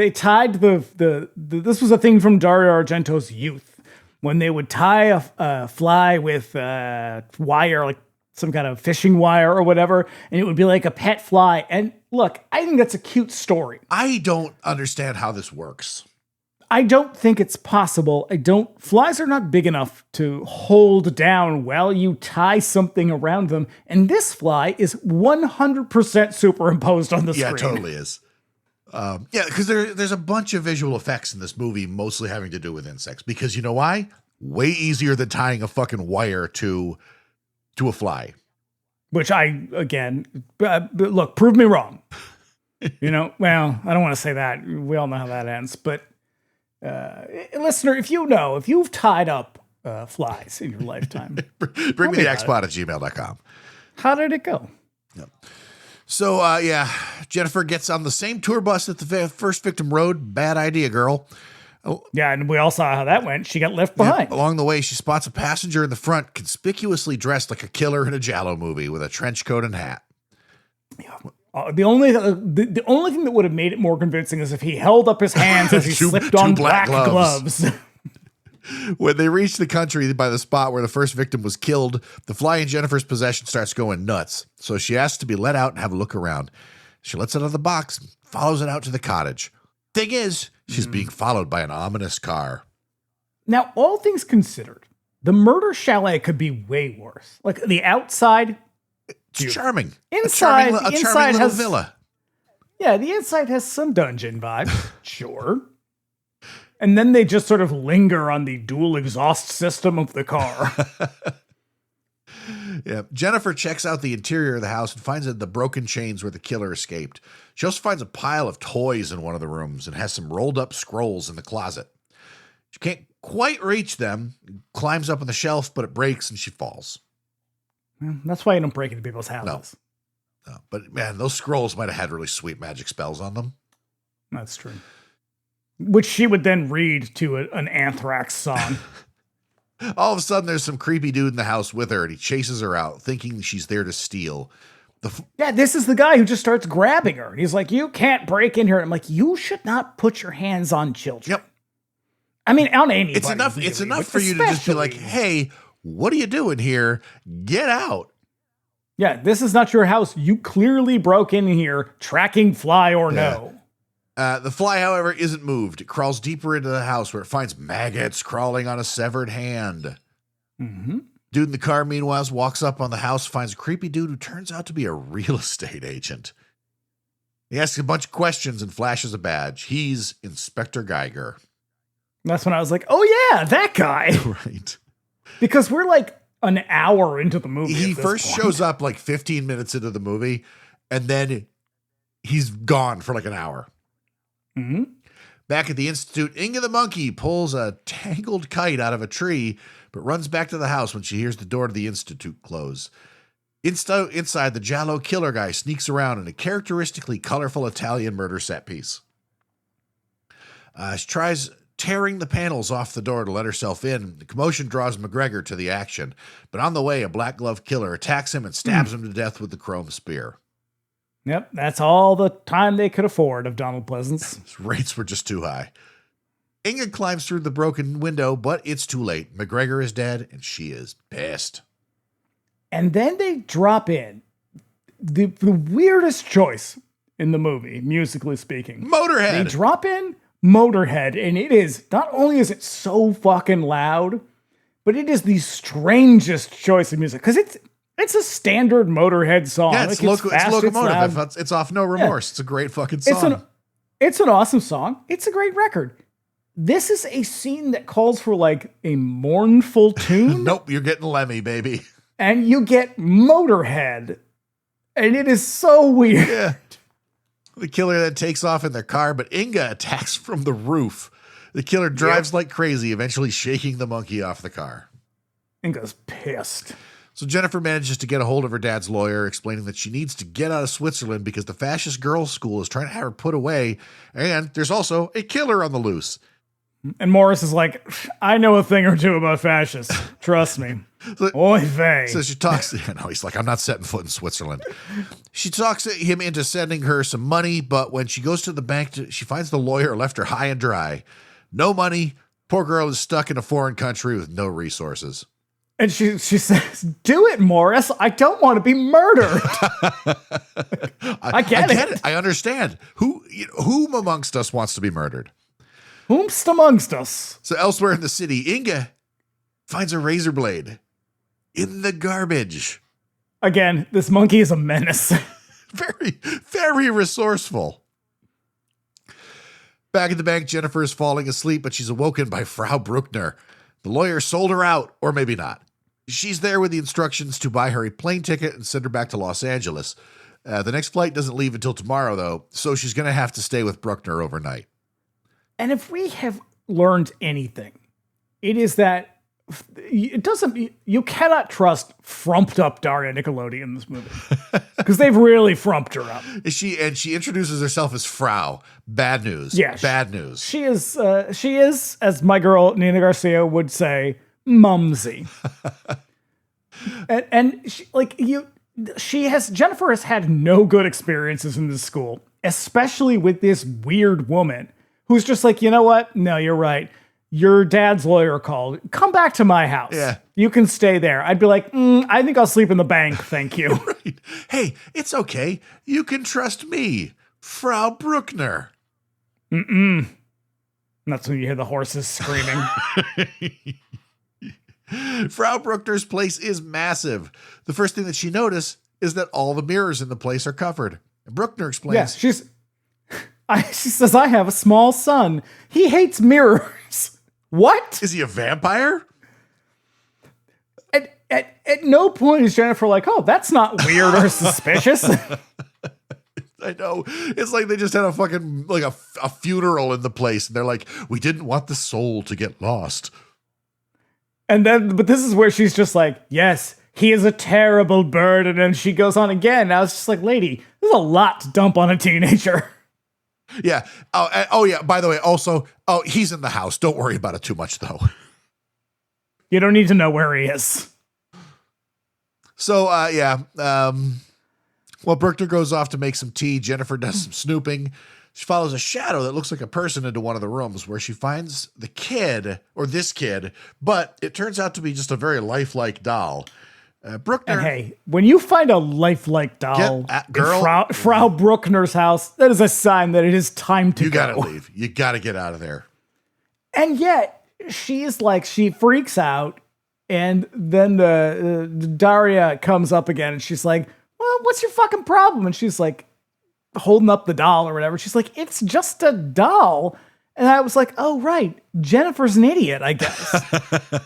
tied this was a thing from Dario Argento's youth, when they would tie a fly with wire, like some kind of fishing wire or whatever, and it would be like a pet fly. And look, I think that's a cute story. I don't understand how this works. I don't think it's possible. Flies are not big enough to hold down while you tie something around them. And this fly is 100% superimposed on the screen. Yeah, it totally is. Because there's a bunch of visual effects in this movie, mostly having to do with insects. Because you know why? Way easier than tying a fucking wire to a fly. Which look, prove me wrong. Well, I don't want to say that. We all know how that ends. But listener, if you've tied up flies in your lifetime, bring me the xpod at gmail.com. How did it go? Yep. So, Jennifer gets on the same tour bus that the first victim rode. Bad idea, girl. Oh. Yeah, and we all saw how that went. She got left behind. Along the way, she spots a passenger in the front, conspicuously dressed like a killer in a giallo movie with a trench coat and hat. Yeah. The only thing that would have made it more convincing is if he held up his hands as he slipped on black gloves. When they reach the country by the spot where the first victim was killed, the fly in Jennifer's possession starts going nuts. So she asks to be let out and have a look around. She lets it out of the box and follows it out to the cottage. Thing is, she's being followed by an ominous car. Now, all things considered, the murder chalet could be way worse. Like the outside, it's charming. Inside, a charming little villa. Yeah, the inside has some dungeon vibe. Sure. And then they just sort of linger on the dual exhaust system of the car. Yeah. Jennifer checks out the interior of the house and finds the broken chains where the killer escaped. She also finds a pile of toys in one of the rooms and has some rolled up scrolls in the closet. She can't quite reach them, climbs up on the shelf, but it breaks and she falls. Well, that's why you don't break into people's houses. But man, those scrolls might have had really sweet magic spells on them. That's true. Which she would then read to an Anthrax song. All of a sudden, there's some creepy dude in the house with her, and he chases her out, thinking she's there to steal. Yeah, this is the guy who just starts grabbing her. He's like, you can't break in here. I'm like, you should not put your hands on children. Yep. I mean, on anybody. It's enough. Really, It's enough for you to just be like, hey, what are you doing here? Get out. Yeah, this is not your house. You clearly broke in here, tracking fly or no. The fly, however, isn't moved. It crawls deeper into the house where it finds maggots crawling on a severed hand. Mm-hmm. Dude in the car, meanwhile, walks up on the house, finds a creepy dude who turns out to be a real estate agent. He asks a bunch of questions and flashes a badge. He's Inspector Geiger. That's when I was like, oh yeah, that guy. Right. Because we're like an hour into the movie. He first shows up like 15 minutes into the movie, and then he's gone for like an hour. Mm-hmm. Back at the Institute, Inga the monkey pulls a tangled kite out of a tree, but runs back to the house when she hears the door to the Institute close. Inside, the Giallo killer guy sneaks around in a characteristically colorful Italian murder set piece. She tries tearing the panels off the door to let herself in. The commotion draws McGregor to the action, but on the way, a black glove killer attacks him and stabs him to death with the chrome spear. Yep, that's all the time they could afford of Donald Pleasance. Rates were just too high. Inga climbs through the broken window, but it's too late. McGregor is dead, and she is pissed. And then they drop in the weirdest choice in the movie, musically speaking. Motorhead! They drop in Motorhead, and it is, not only is it so fucking loud, but it is the strangest choice of music, because it's a standard Motorhead song. Yeah, it's Locomotive. It's off No Remorse. Yeah. It's a great fucking song. It's an awesome song. It's a great record. This is a scene that calls for like a mournful tune. Nope, you're getting Lemmy, baby. And you get Motorhead. And it is so weird. Yeah. The killer then takes off in their car, but Inga attacks from the roof. The killer drives like crazy, eventually shaking the monkey off the car. Inga's pissed. So Jennifer manages to get a hold of her dad's lawyer, explaining that she needs to get out of Switzerland because the fascist girls' school is trying to have her put away, and there's also a killer on the loose. And Morris is like, I know a thing or two about fascists. Trust me. Oy vey. So she talks to him. He's like, I'm not setting foot in Switzerland. She talks him into sending her some money, but when she goes to the bank, she finds the lawyer left her high and dry. No money. Poor girl is stuck in a foreign country with no resources. And she says, do it, Morris. I don't want to be murdered. I get it. I understand. Whom amongst us wants to be murdered? Whomst amongst us? So elsewhere in the city, Inga finds a razor blade in the garbage. Again, this monkey is a menace. Very, very resourceful. Back at the bank, Jennifer is falling asleep, but she's awoken by Frau Bruckner. The lawyer sold her out, or maybe not. She's there with the instructions to buy her a plane ticket and send her back to Los Angeles. The next flight doesn't leave until tomorrow, though, so she's going to have to stay with Bruckner overnight. And if we have learned anything, it is that you cannot trust frumped up Daria Nicolodi in this movie. Because they've really frumped her up. She introduces herself as Frau. Bad news. Yeah. Bad news. She is, as my girl Nina Garcia would say, mumsy. and Jennifer has had no good experiences in this school, especially with this weird woman who's just like, you know what? No, you're right. Your dad's lawyer called. Come back to my house. Yeah. You can stay there. I'd be like, I think I'll sleep in the bank. Thank you. Right. Hey, it's okay. You can trust me, Frau Bruckner. And that's when you hear the horses screaming. Frau Bruckner's place is massive. The first thing that she noticed is that all the mirrors in the place are covered. And Bruckner explains. Yes, she says, I have a small son. He hates mirrors. What? Is he a vampire? At no point is Jennifer like, oh, that's not weird or suspicious. I know. It's like they just had a fucking, like a funeral in the place. And they're like, we didn't want the soul to get lost. But this is where she's just like, yes, he is a terrible bird. And then she goes on again. And I was just like, lady, there's a lot to dump on a teenager. Yeah. Oh, yeah. By the way, also, he's in the house. Don't worry about it too much, though. You don't need to know where he is. So, yeah. Well, Bruckner goes off to make some tea. Jennifer does some snooping. She follows a shadow that looks like a person into one of the rooms where she finds the kid, or this kid, but it turns out to be just a very lifelike doll. Bruckner. And hey, when you find a lifelike doll girl, in Frau Bruckner's house, that is a sign that it is time to go. You gotta leave. You gotta get out of there. And yet, she freaks out, and then the Daria comes up again, and she's like, well, what's your fucking problem? And she's like, holding up the doll or whatever. She's like, it's just a doll. And I was like, oh, right. Jennifer's an idiot, I guess.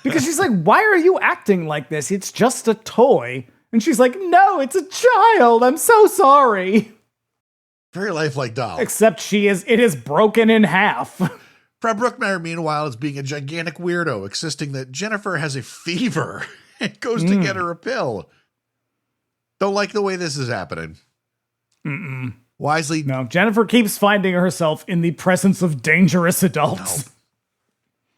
Because she's like, why are you acting like this? It's just a toy. And she's like, no, it's a child. I'm so sorry. Very lifelike doll. Except it is broken in half. Frau Bruckner, meanwhile, is being a gigantic weirdo, insisting that Jennifer has a fever and goes to get her a pill. Don't like the way this is happening. Mm-mm. Wisely. No, Jennifer keeps finding herself in the presence of dangerous adults.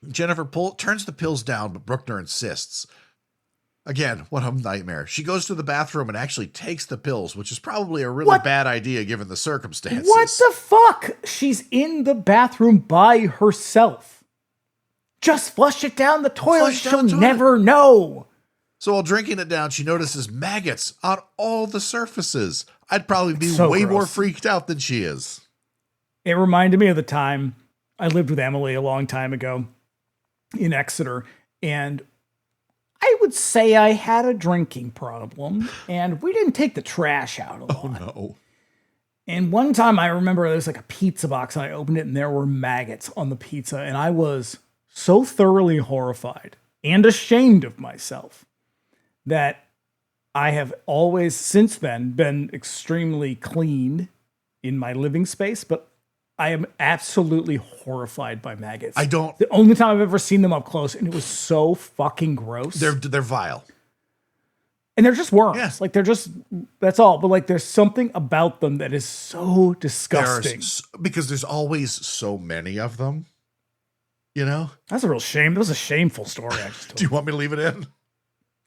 No. Jennifer turns the pills down, but Bruckner insists. Again, what a nightmare. She goes to the bathroom and actually takes the pills, which is probably a really bad idea given the circumstances. What the fuck? She's in the bathroom by herself. Just flush it down the toilet. She'll never know. So while drinking it down, she notices maggots on all the surfaces. I'd probably be so way gross. more freaked out than she is. It reminded me of the time I lived with Emily a long time ago in Exeter, and I would say I had a drinking problem, and we didn't take the trash out a lot. Oh, no. And one time I remember there was like a pizza box, and I opened it, and there were maggots on the pizza, and I was so thoroughly horrified and ashamed of myself that I have always since then been extremely clean in my living space, but I am absolutely horrified by maggots. The only time I've ever seen them up close, and it was so fucking gross. They're vile. And they're just worms. Yeah. Like that's all. But like there's something about them that is so disgusting. Because there's always so many of them. You know? That's a real shame. That was a shameful story I just told. Do you want me to leave it in?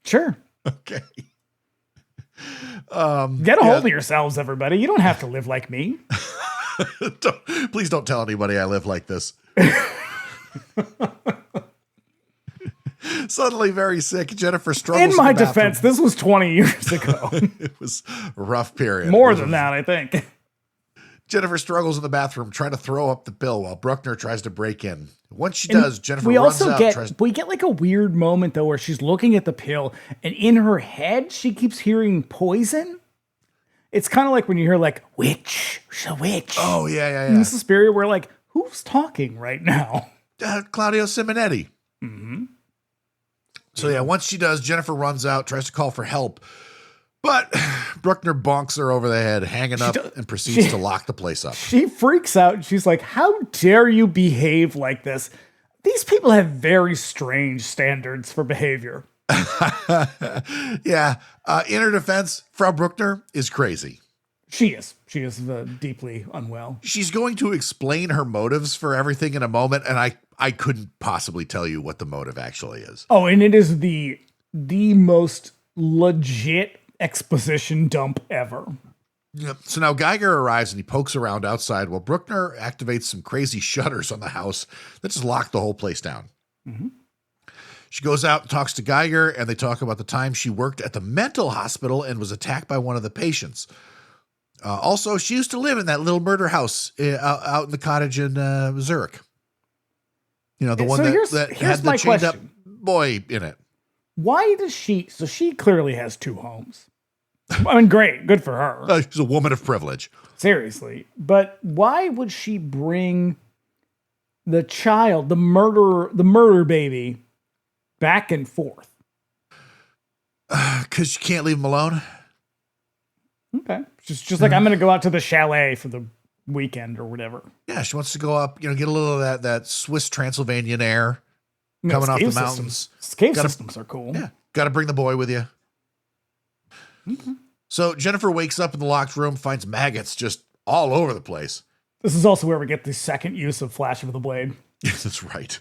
Sure. Okay. Get a hold of yourselves, everybody. You don't have to live like me. Please don't tell anybody I live like this. Suddenly very sick, Jennifer struggles. In my defense, this was 20 years ago. It was a rough period. More than that, I think. Jennifer struggles in the bathroom trying to throw up the pill while Bruckner tries to break in. Once she does, Jennifer runs out. We get like a weird moment though where she's looking at the pill and in her head she keeps hearing poison. It's kind of like when you hear like witch, she's a witch. Oh yeah. In Suspiria, we're like, who's talking right now? Claudio Simonetti. Mm-hmm. So yeah, once she does, Jennifer runs out, tries to call for help. But Bruckner bonks her over the head, hanging up, and proceeds to lock the place up. She freaks out. And she's like, how dare you behave like this? These people have very strange standards for behavior. Yeah. In her defense, Frau Bruckner is crazy. She is. She is deeply unwell. She's going to explain her motives for everything in a moment, and I couldn't possibly tell you what the motive actually is. Oh, and it is the most legit exposition dump ever. Yep. So now Geiger arrives and he pokes around outside while Bruckner activates some crazy shutters on the house that just lock the whole place down. Mm-hmm. She goes out and talks to Geiger, and they talk about the time she worked at the mental hospital and was attacked by one of the patients. Also, she used to live in that little murder house out in the cottage in Zurich. You know, the one that had the chained up boy in it. Why does she? So she clearly has two homes. I mean, great, good for her. She's a woman of privilege. Seriously, but why would she bring the child, the murder baby, back and forth? Because she can't leave him alone. Okay, just like I'm going to go out to the chalet for the weekend or whatever. Yeah, she wants to go up, get a little of that Swiss Transylvanian air coming off the mountains. Cave systems are cool. Yeah, got to bring the boy with you. So Jennifer wakes up in the locked room, finds maggots just all over the place. This is also where we get the second use of Flash of the Blade. Yes, that's right.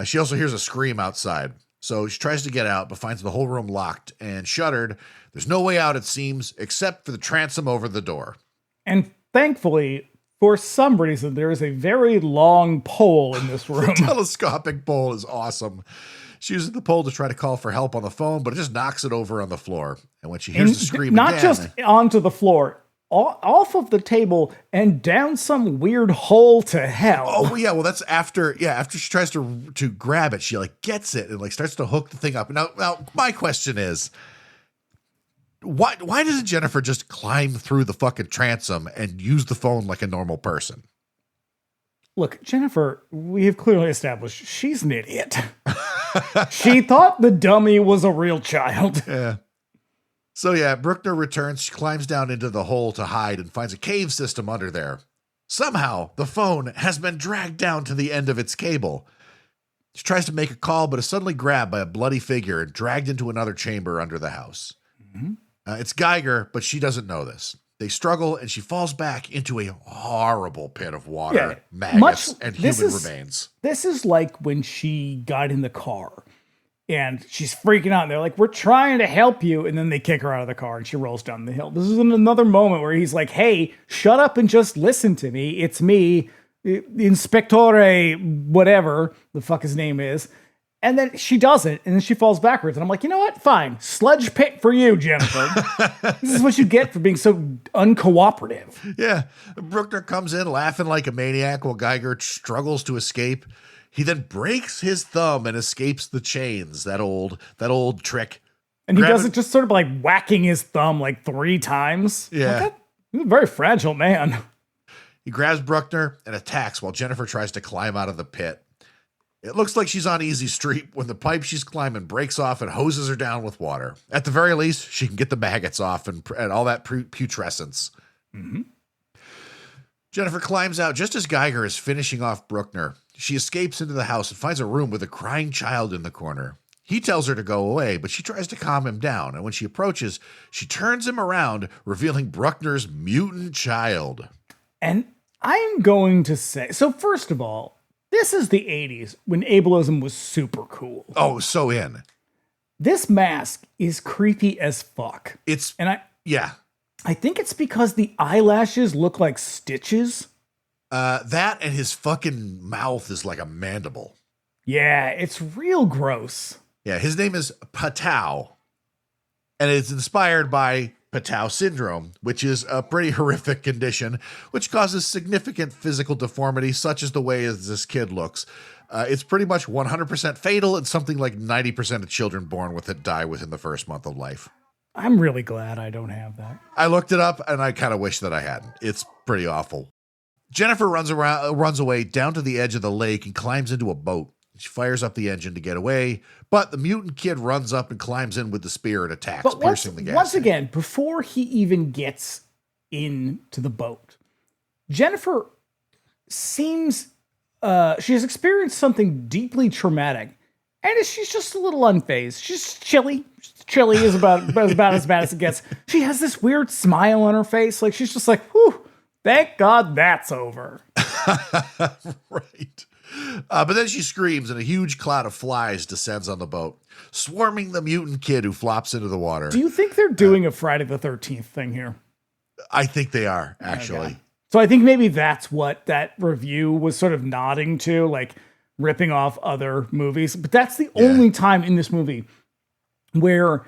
She also hears a scream outside. So she tries to get out, but finds the whole room locked and shuttered. There's no way out, it seems, except for the transom over the door. And thankfully, for some reason, there is a very long pole in this room. The telescopic pole is awesome. She uses the pole to try to call for help on the phone, but it just knocks it over on the floor. And when she hears the scream not again... just onto the floor, off of the table and down some weird hole to hell. Oh, yeah. Well, that's after she tries to grab it, she like gets it and like starts to hook the thing up. Now my question is, why doesn't Jennifer just climb through the fucking transom and use the phone like a normal person? Look, Jennifer, we have clearly established she's an idiot. She thought the dummy was a real child. Yeah. So yeah, Bruckner returns. She climbs down into the hole to hide and finds a cave system under there. Somehow, the phone has been dragged down to the end of its cable. She tries to make a call, but is suddenly grabbed by a bloody figure and dragged into another chamber under the house. Mm-hmm. It's Geiger, but she doesn't know this. They struggle, and she falls back into a horrible pit of water, maggots, and human remains. This is like when she got in the car, and she's freaking out. And they're like, we're trying to help you. And then they kick her out of the car, and she rolls down the hill. This is another moment where he's like, hey, shut up and just listen to me. It's me, Inspectore, whatever the fuck his name is. And then she doesn't, and then she falls backwards. And I'm like, you know what? Fine. Sludge pit for you, Jennifer. This is what you get for being so uncooperative. Yeah. Bruckner comes in laughing like a maniac while Geiger struggles to escape. He then breaks his thumb and escapes the chains. That old trick. And he does it just sort of like whacking his thumb like 3 times. Yeah. He's a very fragile man. He grabs Bruckner and attacks while Jennifer tries to climb out of the pit. It looks like she's on easy street when the pipe she's climbing breaks off and hoses her down with water. At the very least, she can get the maggots off and all that putrescence. Mm-hmm. Jennifer climbs out just as Geiger is finishing off Bruckner. She escapes into the house and finds a room with a crying child in the corner. He tells her to go away, but she tries to calm him down. And when she approaches, she turns him around, revealing Bruckner's mutant child. And I'm going to say, so first of all, this is the 80s when ableism was super cool. Oh, so in. This mask is creepy as fuck. I think it's because the eyelashes look like stitches. That and his fucking mouth is like a mandible. Yeah, it's real gross. Yeah, his name is Patau. And it's inspired by Patau syndrome, which is a pretty horrific condition, which causes significant physical deformity, such as the way as this kid looks. It's pretty much 100% fatal, and something like 90% of children born with it die within the first month of life. I'm really glad I don't have that. I looked it up, and I kind of wish that I hadn't. It's pretty awful. Jennifer runs away down to the edge of the lake and climbs into a boat. She fires up the engine to get away, but the mutant kid runs up and climbs in with the spear and attacks, piercing the gas. Once again, before he even gets into the boat, Jennifer seems she has experienced something deeply traumatic, and she's just a little unfazed. She's chilly. Chilly is about as bad as it gets. She has this weird smile on her face, like she's just like, whew, thank God that's over. Right. But then she screams and a huge cloud of flies descends on the boat, swarming the mutant kid who flops into the water. Do you think they're doing a Friday the 13th thing here? I think they are, actually. Okay. So I think maybe that's what that review was sort of nodding to, like ripping off other movies. But that's the only time in this movie where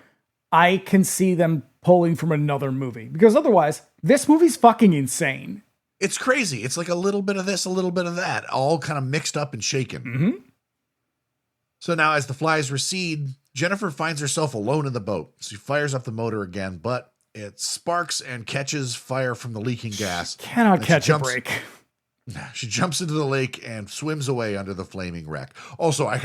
I can see them pulling from another movie. Because otherwise, this movie's fucking insane. It's crazy. It's like a little bit of this, a little bit of that, all kind of mixed up and shaken. Mm-hmm. So now as the flies recede, Jennifer finds herself alone in the boat. She fires up the motor again, but it sparks and catches fire from the leaking gas. Cannot catch a break. She jumps into the lake and swims away under the flaming wreck. Also, I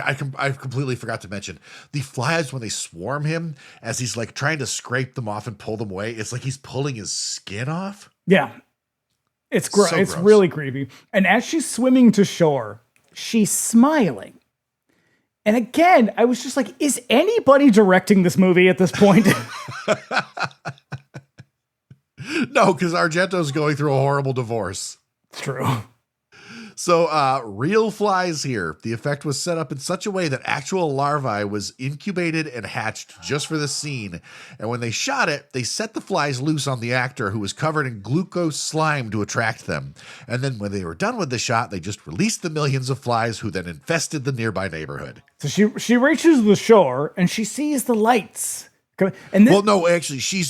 completely forgot to mention, the flies, when they swarm him, as he's like trying to scrape them off and pull them away, it's like he's pulling his skin off. Yeah. It's gross. It's really creepy. And as she's swimming to shore, she's smiling. And again, I was just like, is anybody directing this movie at this point? No, because Argento's going through a horrible divorce. It's true. So real flies here. The effect was set up in such a way that actual larvae was incubated and hatched just for this scene. And when they shot it, they set the flies loose on the actor, who was covered in glucose slime to attract them. And then when they were done with the shot, they just released the millions of flies, who then infested the nearby neighborhood. So she reaches the shore and she sees the lights. And Well, no, actually, she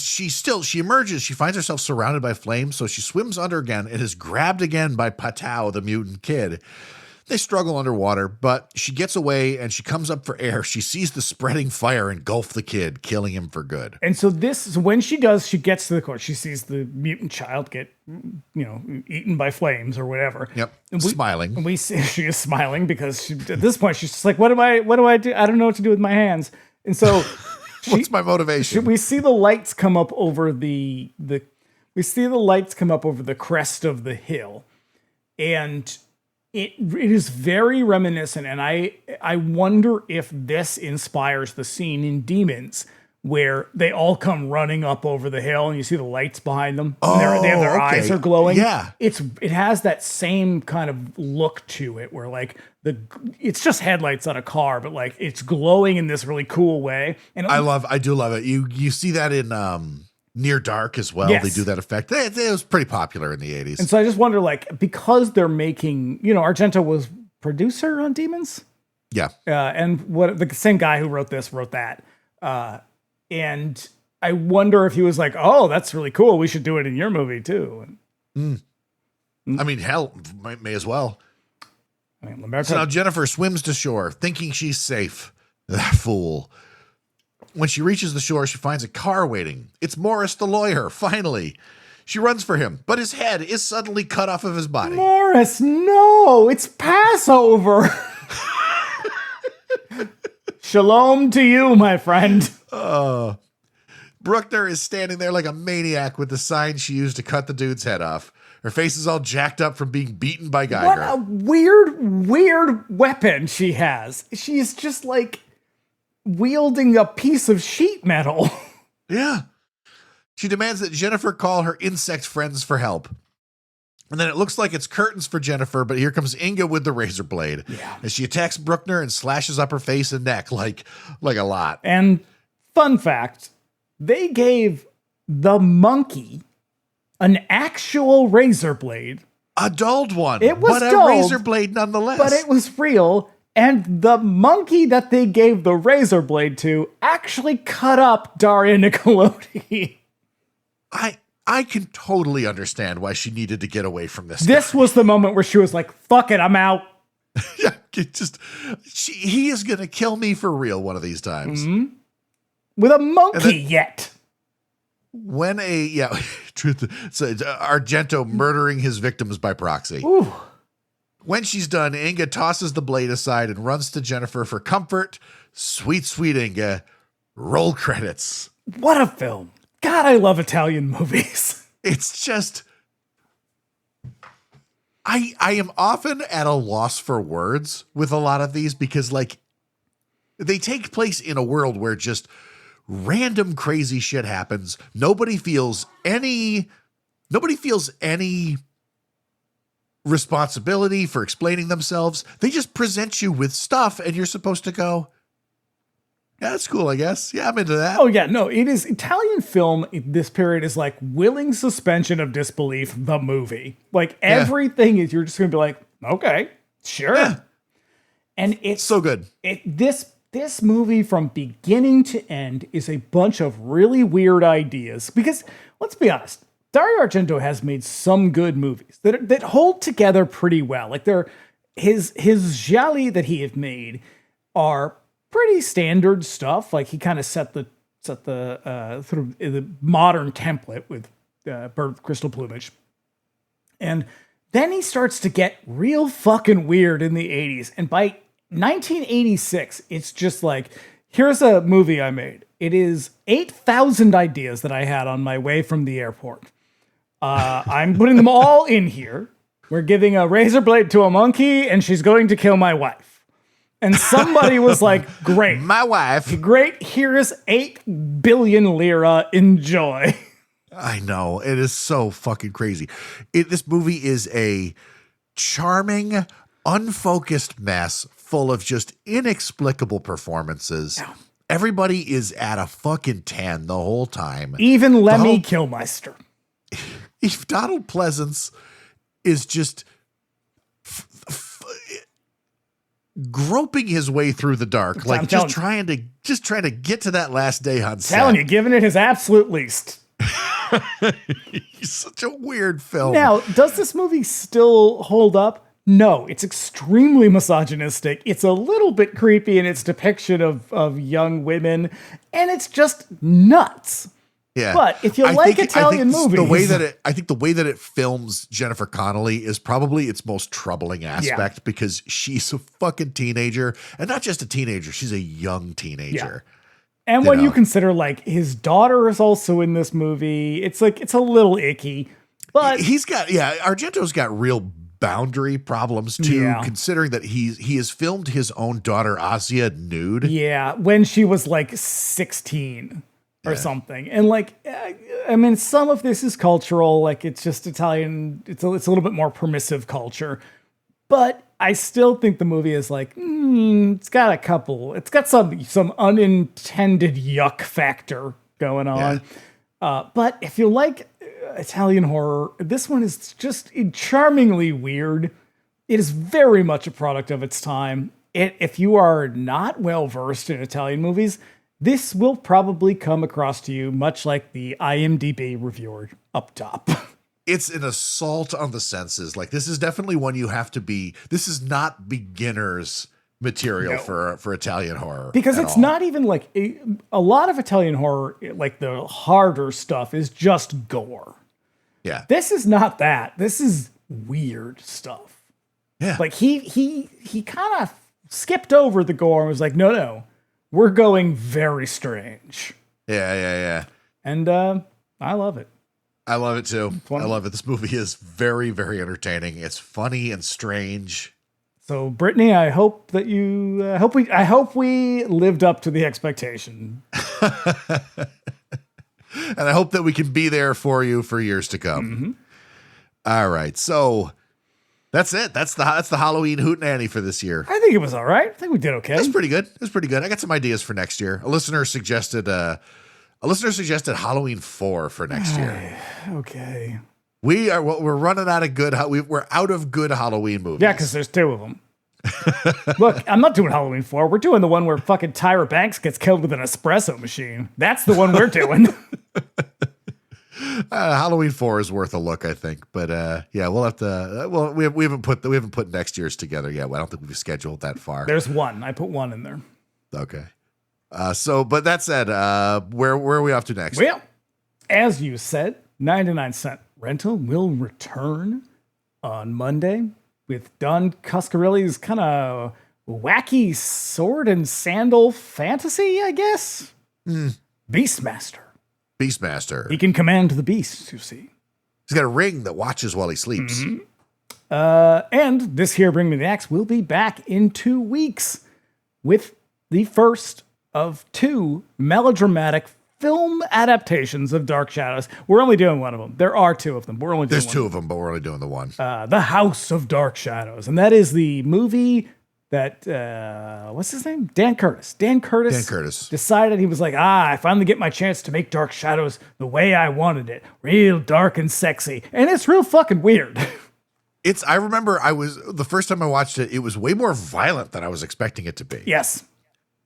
emerges. She finds herself surrounded by flames, so she swims under again and is grabbed again by Patau, the mutant kid. They struggle underwater, but she gets away and she comes up for air. She sees the spreading fire engulf the kid, killing him for good. And so this is when she gets to the court. She sees the mutant child get, eaten by flames or whatever. Yep, smiling. And we see she is smiling because at this point she's just like, what do I do? I don't know what to do with my hands. And so. What's my motivation? We see the lights come up over the crest of the hill, and it is very reminiscent. And I wonder if this inspires the scene in Demons where they all come running up over the hill and you see the lights behind them. And they have their eyes are glowing. Yeah. It has that same kind of look to it where like it's just headlights on a car, but like it's glowing in this really cool way. And I do love it. You see that in Near Dark as well. Yes. They do that effect. It was pretty popular in the 80s. And so I just wonder, like, because they're making, Argento was producer on Demons. Yeah. And what the same guy who wrote that. And I wonder if he was like, oh, that's really cool. We should do it in your movie too. I mean, hell, may as well. I mean, So now Jennifer swims to shore, thinking she's safe. That fool. When she reaches the shore, she finds a car waiting. It's Morris the lawyer, finally. She runs for him, but his head is suddenly cut off of his body. Morris, no, it's Passover. Shalom to you, my friend. Bruckner is standing there like a maniac with the sign she used to cut the dude's head off. Her face is all jacked up from being beaten by Geiger. What a weird weapon she has. She's just like wielding a piece of sheet metal. Yeah. She demands that Jennifer call her insect friends for help. And then it looks like it's curtains for Jennifer, but here comes Inga with the razor blade. Yeah. As she attacks Bruckner and slashes up her face and neck like a lot. And fun fact, they gave the monkey an actual razor blade. A dulled one. It was but dulled, a razor blade nonetheless. But it was real. And the monkey that they gave the razor blade to actually cut up Daria Nicolodi. I can totally understand why she needed to get away from this. This was the moment where she was like, fuck it, I'm out. Yeah, he is going to kill me for real one of these times. Mm-hmm. With a monkey yet. When so Argento murdering his victims by proxy. Ooh. When she's done, Inga tosses the blade aside and runs to Jennifer for comfort. Sweet, sweet Inga. Roll credits. What a film. God, I love Italian movies. It's just, I am often at a loss for words with a lot of these because like they take place in a world where just random crazy shit happens. Nobody feels any responsibility for explaining themselves. They just present you with stuff and you're supposed to go, yeah, that's cool, I guess. Yeah, I'm into that. Oh, yeah. No, it is. Italian film in this period is like willing suspension of disbelief, the movie. Like everything is, you're just going to be like, okay, sure. Yeah. And it's so good. This movie from beginning to end is a bunch of really weird ideas because let's be honest, Dario Argento has made some good movies that hold together pretty well. Like his gialli that he has made are pretty standard stuff. Like he kind of set the sort of the modern template with Bird with Crystal Plumage. And then he starts to get real fucking weird in the 80s. And by 1986, it's just like, here's a movie I made. It is 8,000 ideas that I had on my way from the airport. I'm putting them all in here. We're giving a razor blade to a monkey and she's going to kill my wife. And somebody was like, great. My wife. Great. Here's 8 billion lira. Enjoy. I know. It is so fucking crazy. This movie is a charming, unfocused mess full of just inexplicable performances. Yeah. Everybody is at a fucking 10 the whole time. Even Lemmy Kilmister. If Donald Pleasance is just groping his way through the dark, like just trying to get to that last day on set. Telling you, giving it his absolute least. He's such a weird film. Now, does this movie still hold up? No, it's extremely misogynistic. It's a little bit creepy in its depiction of young women, and it's just nuts. Yeah. But if you like Italian movies, I think the way that it films Jennifer Connelly is probably its most troubling aspect because she's a fucking teenager, and not just a teenager, she's a young teenager. Yeah. And when you consider like his daughter is also in this movie, it's like it's a little icky. But Argento's got real boundary problems too, considering that he has filmed his own daughter Asia nude. Yeah, when she was like 16 or something. And like, I mean, some of this is cultural, like it's just Italian, it's a little bit more permissive culture. But I still think the movie is like, it's got some unintended yuck factor going on. Yeah. But if you like Italian horror, this one is just charmingly weird. It is very much a product of its time. If you are not well versed in Italian movies, this will probably come across to you much like the IMDb reviewer up top. It's an assault on the senses. Like, this is definitely one you have to be. This is not beginner's material for Italian horror. Because it's not even like a lot of Italian horror, like the harder stuff is just gore. Yeah. This is not that. This is weird stuff. Yeah. Like he kind of skipped over the gore and was like, no, we're going very strange. Yeah. And I love it. I love it too. I love it. This movie is very, very entertaining. It's funny and strange. So, Brittany, I hope that you I hope we lived up to the expectation. And I hope that we can be there for you for years to come. Mm-hmm. All right. So that's it. That's the Halloween Hootenanny for this year. I think it was all right. I think we did okay. That's pretty good. I got some ideas for next year. A listener suggested Halloween 4 for next year. Okay. We're running out of we're out of good Halloween movies. Yeah, because there's 2 of them. Look, I'm not doing Halloween 4. We're doing the one where fucking Tyra Banks gets killed with an espresso machine. That's the one we're doing. Halloween 4 is worth a look, I think. But we'll have to. We haven't put next year's together yet. I don't think we've scheduled that far. There's 1. I put 1 in there. Okay. But that said, where are we off to next? Well, as you said, 99-cent rental will return on Monday with Don Coscarelli's kind of wacky sword and sandal fantasy, I guess. Beastmaster. He can command the beasts, you see. He's got a ring that watches while he sleeps. Mm-hmm. And this here Bring Me the Axe will be back in 2 weeks with the first of 2 melodramatic film adaptations of Dark Shadows. We're only doing one of them. There are 2 of them. There's 2 of them, but we're only doing the one. The House of Dark Shadows. And that is the movie that, what's his name? Dan Curtis decided, he was like, I finally get my chance to make Dark Shadows the way I wanted it. Real dark and sexy. And it's real fucking weird. I remember the first time I watched it, it was way more violent than I was expecting it to be. Yes.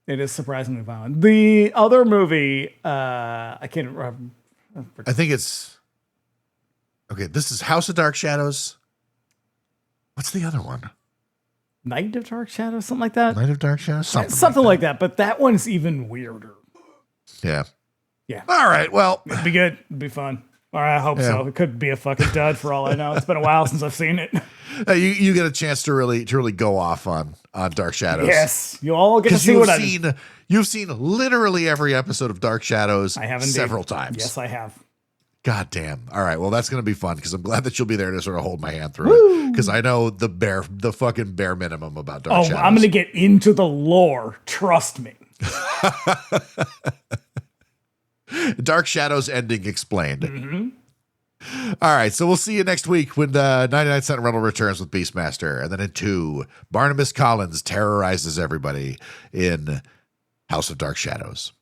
It is surprisingly violent. The other movie, I can't remember. I think it's, okay, this is House of Dark Shadows. What's the other one? Night of Dark Shadows, something like that. Night of Dark Shadows? Something like that. But that one's even weirder. Yeah. Yeah. All right, well. It'd be good. It'd be fun. Or I hope so. It could be a fucking dud for all I know. It's been a while since I've seen it. You get a chance to really go off on Dark Shadows. Yes, you all get to see what you've seen literally every episode of Dark Shadows. I have indeed. Several times. Yes, I have. God damn. All right. Well, that's going to be fun because I'm glad that you'll be there to sort of hold my hand through it because I know the fucking bare minimum about Dark Shadows. I'm going to get into the lore. Trust me. Dark Shadows ending explained. All right. So we'll see you next week when the 99-cent rental returns with Beastmaster. And then in 2, Barnabas Collins terrorizes everybody in House of Dark Shadows.